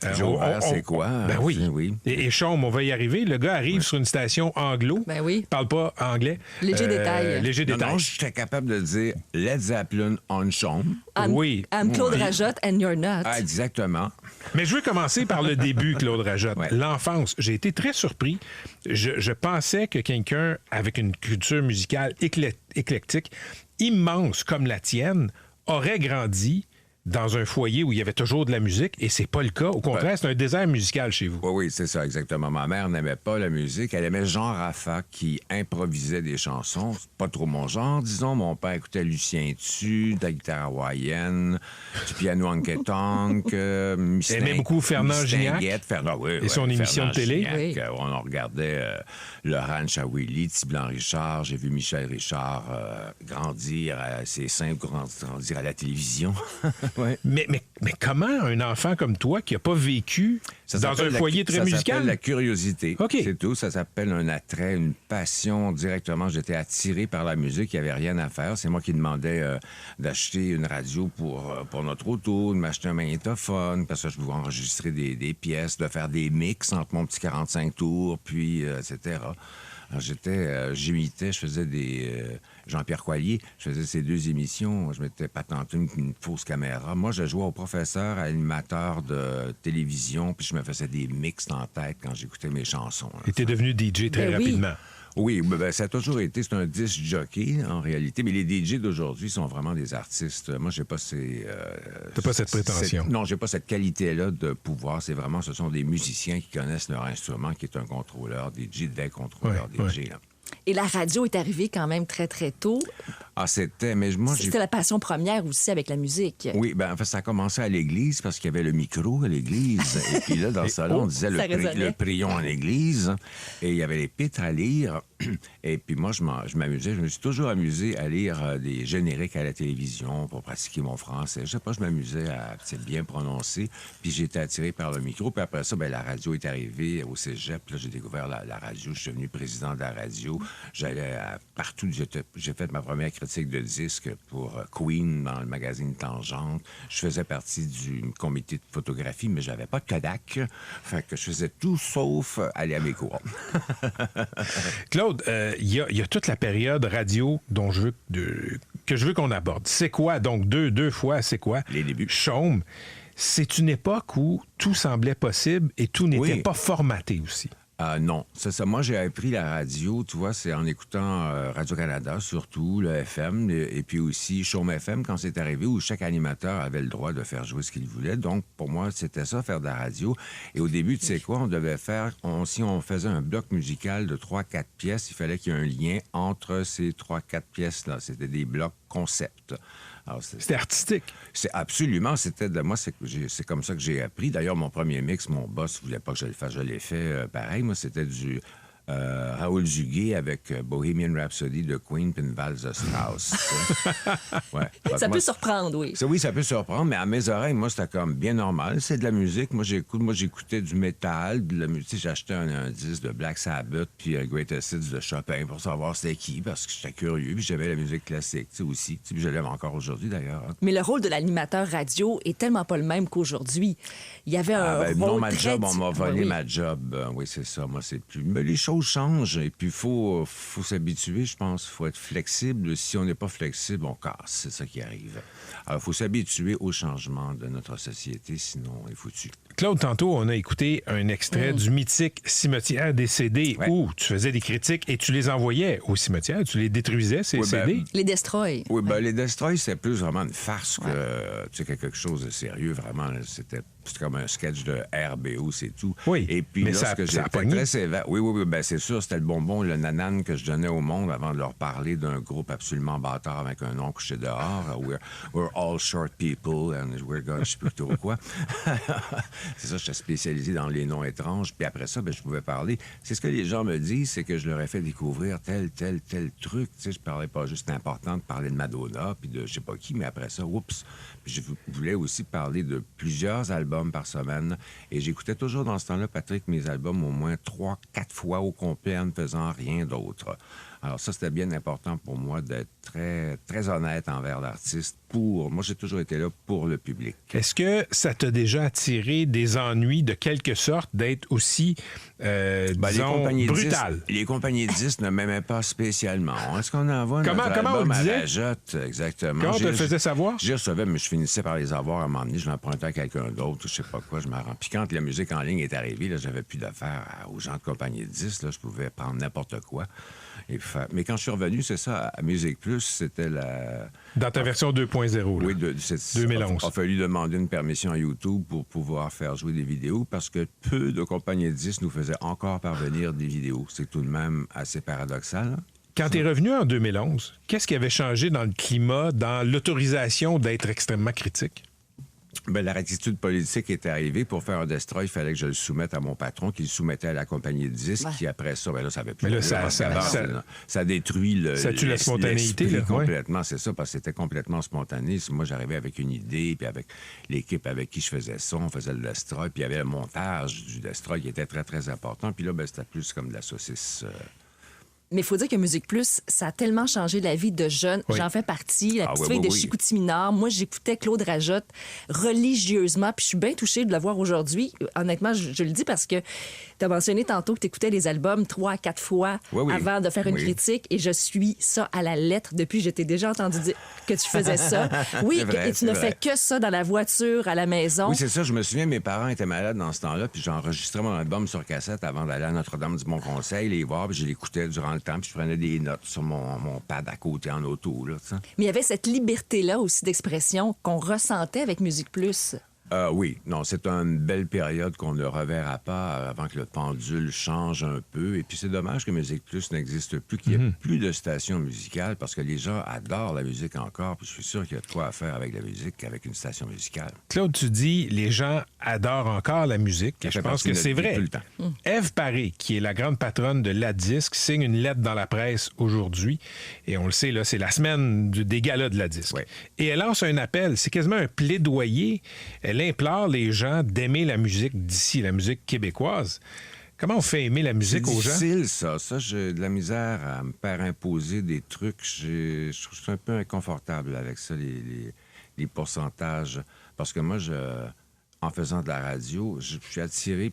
C'est quoi? Ben oui. Et Chaume, on va y arriver. Le gars arrive sur une station anglo. Ben oui. Parle pas anglais. Léger détail. Léger détail. Non, j'étais capable de dire Led Zeppelin on Chaume. Oui. Claude Rajotte and you're not. Ah, exactement. Mais je veux commencer par le début, Claude Rajotte. L'enfance. J'ai été très surpris. Je pensais que quelqu'un avec une culture musicale éclectique immense comme la tienne aurait grandi dans un foyer où il y avait toujours de la musique, et c'est pas le cas. Au contraire, c'est un désert musical chez vous. Oui, c'est ça, exactement. Ma mère n'aimait pas la musique. Elle aimait Jean Raffa, qui improvisait des chansons. C'est pas trop mon genre, disons. Mon père écoutait Lucien Tu, de la guitare hawaïenne, du piano anke-tonk, Elle aimait beaucoup Fernand Gignac. Et son émission de télé. Oui. On en regardait le ranch à Willy, Tiblan Richard. J'ai vu Michel Richard grandir à ses seins, grandir à la télévision. Ouais. Mais comment un enfant comme toi qui n'a pas vécu dans un foyer très musical? Ça s'appelle la curiosité. Okay. C'est tout. Ça s'appelle un attrait, une passion directement. J'étais attiré par la musique. Il n'y avait rien à faire. C'est moi qui demandais d'acheter une radio pour notre auto, de m'acheter un magnétophone, parce que je voulais enregistrer des pièces, de faire des mix entre mon petit 45 tours, puis etc. Alors, j'imitais, je faisais des... Jean-Pierre Coallier, je faisais ces 2 émissions, je m'étais patenté une fausse caméra. Moi, je jouais au professeur, animateur de télévision, puis je me faisais des mix dans la tête quand j'écoutais mes chansons. Et t'es devenu DJ très rapidement. Oui, ça a toujours été, c'est un disc jockey en réalité, mais les DJ d'aujourd'hui sont vraiment des artistes. Moi, j'ai pas T'as pas cette prétention. Non, j'ai pas cette qualité-là de pouvoir. Ce sont des musiciens qui connaissent leur instrument, qui est un contrôleur DJ, des contrôleurs DJ. Là. Et la radio est arrivée quand même très, très tôt. Ah, c'était... Mais moi, c'était la passion première aussi avec la musique. Oui, en fait, ça a commencé à l'église parce qu'il y avait le micro à l'église. Et puis là, dans le salon, on disait le prion en église. Et il y avait les pitres à lire. Et puis moi, je m'amusais. Je me suis toujours amusé à lire des génériques à la télévision pour pratiquer mon français. Je sais pas, je m'amusais à bien prononcer. Puis j'ai été attiré par le micro. Puis après ça, la radio est arrivée au cégep. Là, j'ai découvert la radio. Je suis devenu président de la radio. J'allais partout. J'ai fait ma première critique de disque pour Queen dans le magazine Tangente. Je faisais partie du comité de photographie, mais j'avais pas de Kodak. Fait que je faisais tout sauf aller à mes cours. Claude, il y a toute la période radio dont que je veux qu'on aborde. C'est quoi? Donc, deux fois, c'est quoi? Les débuts. Chaume. C'est une époque où tout semblait possible et tout n'était pas formaté aussi. Non, c'est ça. Moi, j'ai appris la radio, tu vois, c'est en écoutant Radio-Canada, surtout, le FM, et puis aussi Chaume FM, quand c'est arrivé, où chaque animateur avait le droit de faire jouer ce qu'il voulait. Donc, pour moi, c'était ça, faire de la radio. Et au début, tu sais quoi, on devait faire... si on faisait un bloc musical de 3-4 pièces, il fallait qu'il y ait un lien entre ces 3-4 pièces-là. C'était des blocs concept. C'était artistique. C'est absolument. Moi, c'est comme ça que j'ai appris. D'ailleurs, mon premier mix, mon boss voulait pas que je le fasse. Je l'ai fait pareil. Moi, c'était du Raoul Juguet avec Bohemian Rhapsody de Queen puis une valse de Strauss. Ouais. Ça peut surprendre, oui. Oui, ça peut surprendre, mais à mes oreilles, moi, c'était comme bien normal. C'est de la musique. Moi, j'écoutais du métal, de la musique. J'achetais un disque de Black Sabbath puis Greatest Hits de Chopin pour savoir c'était qui, parce que j'étais curieux. Puis j'avais la musique classique, aussi. Puis je l'aime encore aujourd'hui, d'ailleurs. Hein. Mais le rôle de l'animateur radio est tellement pas le même qu'aujourd'hui. Il y avait un rôle non, ma très... job, on m'a volé ma job. Oui, c'est ça. Moi, c'est plus... Mais les choses changent et puis il faut s'habituer, je pense. Il faut être flexible. Si on n'est pas flexible, on casse. C'est ça qui arrive. Alors, il faut s'habituer au changement de notre société, sinon il est foutu. Claude, tantôt, on a écouté un extrait du mythique Cimetière des CD où tu faisais des critiques et tu les envoyais au cimetière. Tu les détruisais, ces CD. Les Destroy. Oui, les Destroy, c'était plus vraiment une farce que quelque chose de sérieux, vraiment. C'était comme un sketch de RBO, c'est tout. Oui, et puis, mais lorsque j'étais très sévère... Oui, c'est sûr, c'était le bonbon, le nanan que je donnais au monde avant de leur parler d'un groupe absolument bâtard avec un nom couché dehors. We're all short people and we're gonna... Je sais plus trop quoi. C'est ça, j'étais spécialisé dans les noms étranges. Puis après ça, je pouvais parler. C'est ce que les gens me disent, c'est que je leur ai fait découvrir tel truc. Tu sais, je parlais pas juste important de parler de Madonna puis de je sais pas qui, mais après ça, oups. Puis je voulais aussi parler de plusieurs albums par semaine. Et j'écoutais toujours dans ce temps-là, Patrick, mes albums au moins 3-4 fois au complet en ne faisant rien d'autre. Alors ça, c'était bien important pour moi d'être très, très honnête envers l'artiste. Moi, j'ai toujours été là pour le public. Est-ce que ça t'a déjà attiré des ennuis de quelque sorte d'être aussi, disons, brutal? Les compagnies de disques ne m'aimaient pas spécialement. Est-ce qu'on envoie comment on le disait? À Rajotte, exactement. Comment on te le faisait savoir? J'y recevais, mais je finissais par les avoir à un moment donné. Je l'empruntais à quelqu'un d'autre, je sais pas quoi, je m'arrange. Puis quand la musique en ligne est arrivée, là, j'avais plus d'affaires aux gens de compagnie de disques. Là, je pouvais prendre n'importe quoi. Mais quand je suis revenu, c'est ça, à Musique Plus, c'était la... Dans ta version 2.0, oui, 2011. Il a fallu demander une permission à YouTube pour pouvoir faire jouer des vidéos parce que peu de compagnies de disques nous faisaient encore parvenir des vidéos. C'est tout de même assez paradoxal. Quand tu es revenu en 2011, qu'est-ce qui avait changé dans le climat, dans l'autorisation d'être extrêmement critique? Ben, la rectitude politique est arrivée. Pour faire un destroy, il fallait que je le soumette à mon patron, qui le soumettait à la compagnie de disques, qui après ça, ben là, ça avait plus... Mais là, ça détruit le... Ça tue la spontanéité, là. Complètement, c'est ça, parce que c'était complètement spontané. Moi, j'arrivais avec une idée, puis avec l'équipe avec qui je faisais ça, on faisait le destroy, puis il y avait le montage du destroy qui était très, très important. Puis là, ben, c'était plus comme de la saucisse... Mais il faut dire que Musique Plus, ça a tellement changé la vie de jeunes. Oui. J'en fais partie. La petite fille de Chicoutimi-Nord. Moi, j'écoutais Claude Rajotte religieusement. Puis je suis bien touchée de le voir aujourd'hui. Honnêtement, je le dis parce que tu as mentionné tantôt que tu écoutais les albums 3 à 4 fois avant de faire une critique. Et je suis ça à la lettre depuis. Je t'ai déjà entendu dire que tu faisais ça. Oui, et tu ne fais que ça dans la voiture, à la maison. Oui, c'est ça. Je me souviens, mes parents étaient malades dans ce temps-là. Puis j'enregistrais mon album sur cassette avant d'aller à Notre-Dame-du-Bon-Conseil, les voir. Puis je l'écoutais durant le temps, puis je prenais des notes sur mon pad à côté en auto. Là, t'sais. Mais il y avait cette liberté-là aussi d'expression qu'on ressentait avec Musique Plus. Oui, non, c'est une belle période qu'on ne reverra pas avant que le pendule change un peu. Et puis c'est dommage que Musique Plus n'existe plus, qu'il n'y ait plus de stations musicales, parce que les gens adorent la musique encore. Puis je suis sûr qu'il y a de quoi à faire avec la musique, avec une station musicale. Claude, tu dis les gens adorent encore la musique. Je pense que c'est vrai. Ève Paré, qui est la grande patronne de La Disque, signe une lettre dans la presse aujourd'hui. Et on le sait, là, c'est la semaine des galas de La Disque. Ouais. Et elle lance un appel. C'est quasiment un plaidoyer. Elle implore les gens d'aimer la musique d'ici, la musique québécoise. Comment on fait aimer la musique aux gens? C'est difficile, ça. Ça, j'ai de la misère à me faire imposer des trucs. Je trouve ça un peu inconfortable avec ça, les pourcentages. Parce que moi, en faisant de la radio, je suis attiré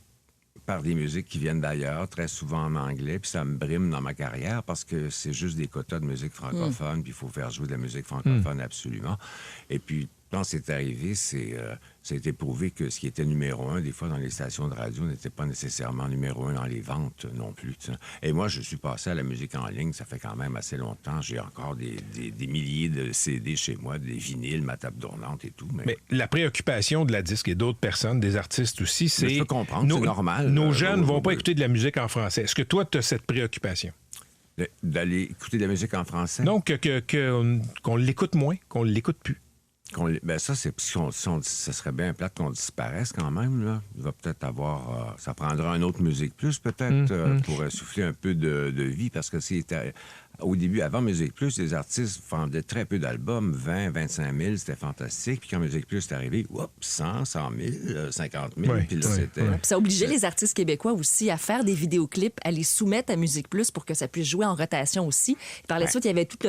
par des musiques qui viennent d'ailleurs, très souvent en anglais, puis ça me brime dans ma carrière parce que c'est juste des quotas de musique francophone, puis il faut faire jouer de la musique francophone absolument. Et puis, quand c'est arrivé, ça a été prouvé que ce qui était numéro 1, des fois, dans les stations de radio, n'était pas nécessairement numéro 1 dans les ventes non plus. T'sais. Et moi, je suis passé à la musique en ligne, ça fait quand même assez longtemps. J'ai encore des milliers de CD chez moi, des vinyles, ma table tournante et tout. Mais la préoccupation de La Disque et d'autres personnes, des artistes aussi, c'est... Je peux comprendre, c'est normal. Nos jeunes ne vont pas écouter de la musique en français. Est-ce que toi, tu as cette préoccupation? D'aller écouter de la musique en français? Non, qu'on l'écoute moins, qu'on ne l'écoute plus. Ben ça, ça serait bien plate qu'on disparaisse quand même. Là. Il va peut-être avoir... ça prendra un autre Musique Plus, peut-être, pour souffler un peu de vie, parce que c'était... Au début, avant Musique Plus, les artistes vendaient très peu d'albums, 20, 25 000, c'était fantastique. Puis quand Musique Plus est arrivé, 100 000, 50 000, puis là, c'était... Puis ça obligeait les artistes québécois aussi à faire des vidéoclips, à les soumettre à Musique Plus pour que ça puisse jouer en rotation aussi. Puis par la suite, il y avait toutes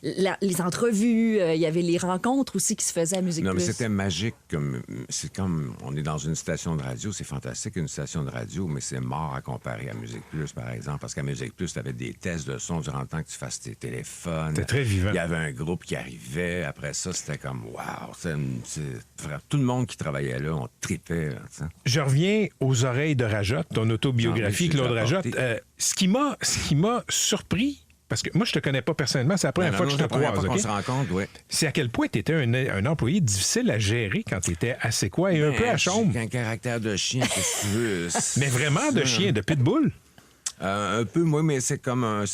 les entrevues, il y avait les rencontres aussi qui se faisaient à Musique Plus. Non, mais c'était magique. C'est comme... On est dans une station de radio, c'est fantastique, une station de radio, mais c'est mort à comparer à Musique Plus, par exemple, parce qu'à Musique Plus, tu avais des tests de son durant le temps que tu fasses tes téléphones. C'était très vivant. Il y avait un groupe qui arrivait. Après ça, c'était comme, wow! Tout le monde qui travaillait là, on tripait. Là, je reviens aux oreilles de Rajotte, ton autobiographie, Claude Rajotte. Ce qui m'a surpris, parce que moi, je te connais pas personnellement, c'est la première fois que je te croise. On se rencontre, oui. C'est à quel point tu étais un employé difficile à gérer quand tu étais à C'est quoi et un peu à Chaume. J'ai un caractère de chien, que tu veux. Mais vraiment de chien, de pitbull? Un peu, moi, mais c'est comme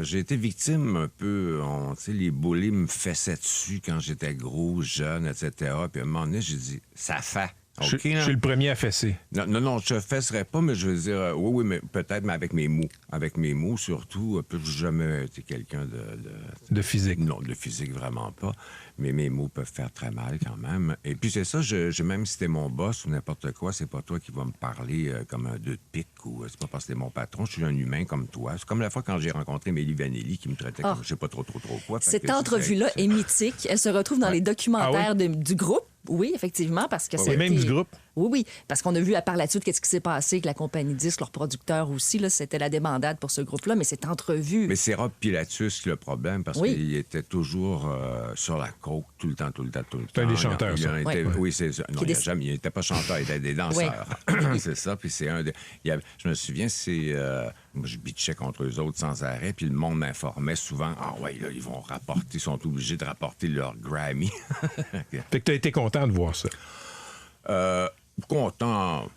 j'ai été victime un peu. Les bullies me fessaient dessus quand j'étais gros, jeune, etc. Puis à un moment donné, j'ai dit, ça fait. Okay, je suis le premier à fesser. Non, je fesserais pas, mais je veux dire, oui, mais peut-être, mais avec mes mots. Avec mes mots, surtout. Je n'ai jamais été quelqu'un de physique. Non, de physique, vraiment pas. Mais mes mots peuvent faire très mal quand même. Et puis c'est ça, même si t'es mon boss ou n'importe quoi, c'est pas toi qui vas me parler comme un deux de pique ou c'est pas parce que t'es mon patron. Je suis un humain comme toi. C'est comme la fois quand j'ai rencontré Mélie Vanelli qui me traitait comme je sais pas trop quoi. Cette entrevue-là est mythique. Elle se retrouve dans les documentaires du groupe. Oui, effectivement, parce que c'est même du groupe. Oui, parce qu'on a vu par la suite qu'est-ce qui s'est passé avec la compagnie disque, leur producteur aussi, là, c'était la débandade pour ce groupe-là, mais cette entrevue... Mais c'est Rob Pilatus le problème, parce qu'il était toujours sur la coke tout le temps. C'est un des chanteurs, ça. Oui, c'est ça. Non, il n'était pas chanteur, il était des danseurs. C'est ça, puis c'est un de... Je me souviens, moi, je bitchais contre eux autres sans arrêt, puis le monde m'informait souvent, là, ils vont rapporter, ils sont obligés de rapporter leur Grammy. Fait que tu as été content de voir ça? Content.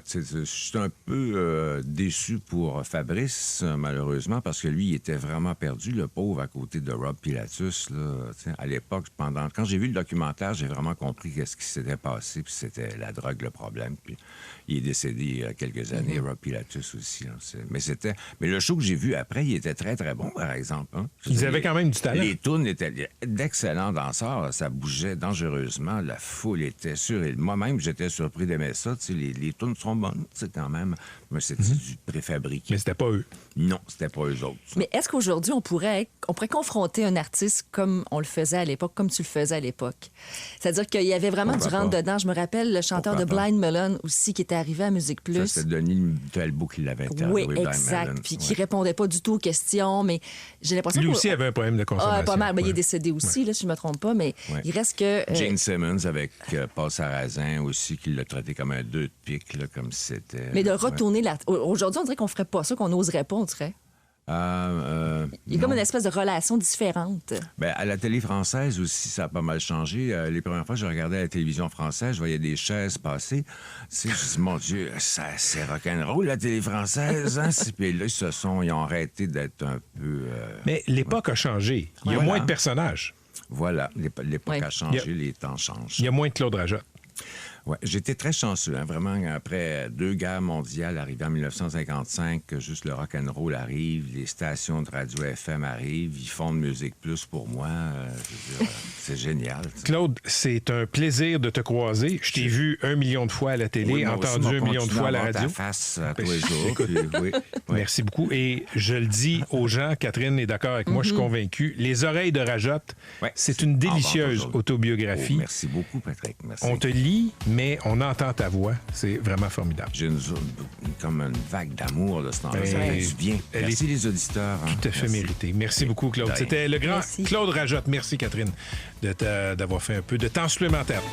Je suis un peu déçu pour Fabrice, malheureusement, parce que lui, il était vraiment perdu, le pauvre, à côté de Rob Pilatus. Là, à l'époque, quand j'ai vu le documentaire, j'ai vraiment compris qu'est-ce qui s'était passé, puis c'était la drogue le problème. Puis il est décédé il y a quelques années, Rob Pilatus aussi. Hein, mais le show que j'ai vu après, il était très, très bon, par exemple. Hein. Ils avaient quand même du talent. Les tunes étaient d'excellents danseurs. Là, ça bougeait dangereusement. La foule était sûre. Et moi-même, j'étais surpris d'aimer ça. Les tunes sont bonnes, quand même. Mais c'était du préfabriqué. Mais c'était pas eux. Non, c'était pas eux autres. Ça. Mais est-ce qu'aujourd'hui, on pourrait confronter un artiste comme on le faisait à l'époque, comme tu le faisais à l'époque? C'est-à-dire qu'il y avait vraiment du rentre-dedans. Je me rappelle le chanteur de Blind Melon aussi qui était arrivé à Musique Plus. Ça, c'était Denis Talbot qui l'avait interviewé. Oui, exact. Puis qui répondait pas du tout aux questions, mais j'ai l'impression Lui aussi avait un problème de consommation. Pas mal. Il est décédé aussi, là, si je me trompe pas, mais il reste que... Jane Simmons avec Paul Sarrazin aussi, qui l'a traité comme un 2 de pique, là, comme si c'était... Mais de retourner là... Aujourd'hui, on dirait qu'on ferait pas ça, qu'on n'oserait pas, on dirait. Il y a comme une espèce de relation différente. À la télé française aussi, ça a pas mal changé. Les premières fois que je regardais la télévision française, je voyais des chaises passer. Je me dis, mon Dieu, c'est rock'n'roll, la télé française. Hein? Puis là, ils ont arrêté d'être un peu... Mais l'époque a changé. Il y a moins de personnages. Voilà, l'époque a changé, les temps changent. Il y a moins de Claude Rajotte. Oui, j'étais très chanceux. Hein, vraiment, après 2 guerres mondiales arrivées en 1955, que juste le rock'n'roll arrive, les stations de radio FM arrivent, ils font de Musique Plus pour moi. C'est génial. Claude, c'est un plaisir de te croiser. Je t'ai vu 1 million de fois à la télé, entendu 1 million de fois à la radio. Ta face à tous les jours. Merci beaucoup. Et je le dis aux gens, Catherine est d'accord avec moi, je suis convaincu. Les oreilles de Rajotte, c'est une délicieuse autobiographie. Merci beaucoup, Patrick. Merci. On te lit, mais on entend ta voix. C'est vraiment formidable. J'ai comme une vague d'amour de ce temps-là. Ça fait du bien. Merci les auditeurs. Tout à fait mérité. Merci beaucoup, Claude. C'était le grand Claude Rajotte. Merci, Catherine, d'avoir fait un peu de temps supplémentaire.